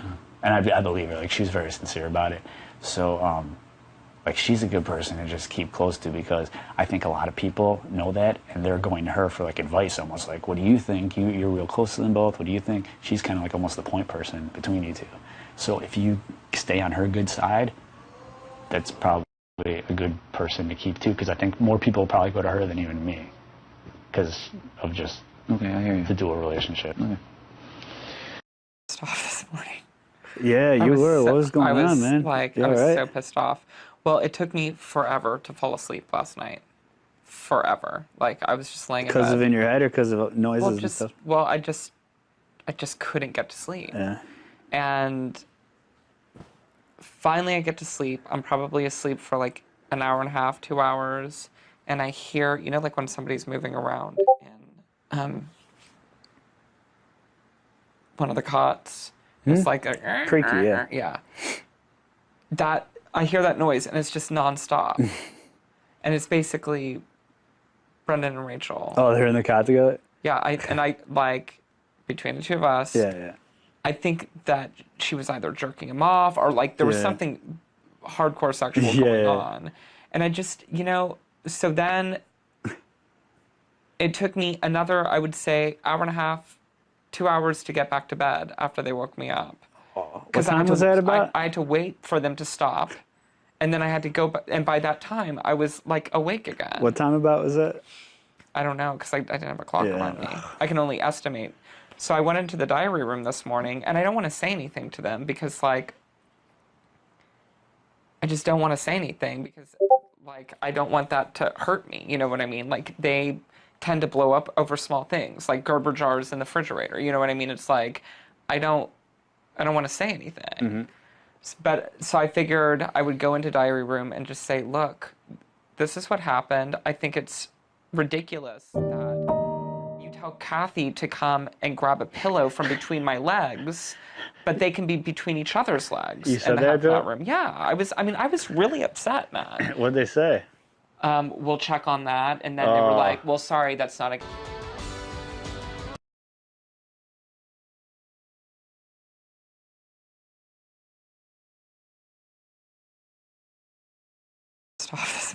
S1: And I believe her. Like she's very sincere about it. So, like she's a good person to just keep close to, because I think a lot of people know that and they're going to her for like advice, almost like, what do you think? You're real close to them both. What do you think? She's kind of like almost the point person between you two. So if you stay on her good side, that's probably a good person to keep too, because I think more people will probably go to her than even me, because of just
S11: Okay, I hear you.
S1: the dual relationship.
S11: Okay.
S10: Pissed off this morning.
S1: Yeah, you were. What was going on, man?
S10: Like,
S1: You
S10: I was
S1: all right?
S10: so pissed off. Well, it took me forever to fall asleep last night. Forever. Like, I was just laying in bed.
S1: Because of in your head or because of noises and stuff?
S10: Well, I just couldn't get to sleep.
S1: Yeah.
S10: And finally I get to sleep. I'm probably asleep for like an hour and a half, 2 hours. And I hear, you know, like when somebody's moving around in one of the cots. It's like a
S1: creaky, yeah.
S10: Yeah. That I hear that noise and it's just nonstop. And it's basically Brendan and Rachel.
S1: Oh, they're in the cot together?
S10: Yeah, I like between the two of us.
S1: Yeah.
S10: I think that she was either jerking him off or like there was something hardcore sexual going on. And I just, you know, so then it took me another, I would say, hour and a half, 2 hours to get back to bed after they woke me up.
S1: What time was that about?
S10: I had to wait for them to stop. And then I had to go, and by that time, I was like awake again.
S1: What time about was that?
S10: I don't know, because I didn't have a clock around me. I can only estimate. So I went into the diary room this morning, and I don't want to say anything to them because, like, I just don't want to say anything because, like, I don't want that to hurt me. You know what I mean? Like, they tend to blow up over small things, like Gerber jars in the refrigerator. You know what I mean? It's like, I don't want to say anything. But so I figured I would go into diary room and just say, look, this is what happened. I think it's ridiculous that you tell Kathy to come and grab a pillow from between my legs, but they can be between each other's legs.
S1: You said that to
S10: room. Yeah, I was really upset, man.
S1: What'd they say?
S10: We'll check on that. And then they were like, well, sorry, that's not a... Stop this.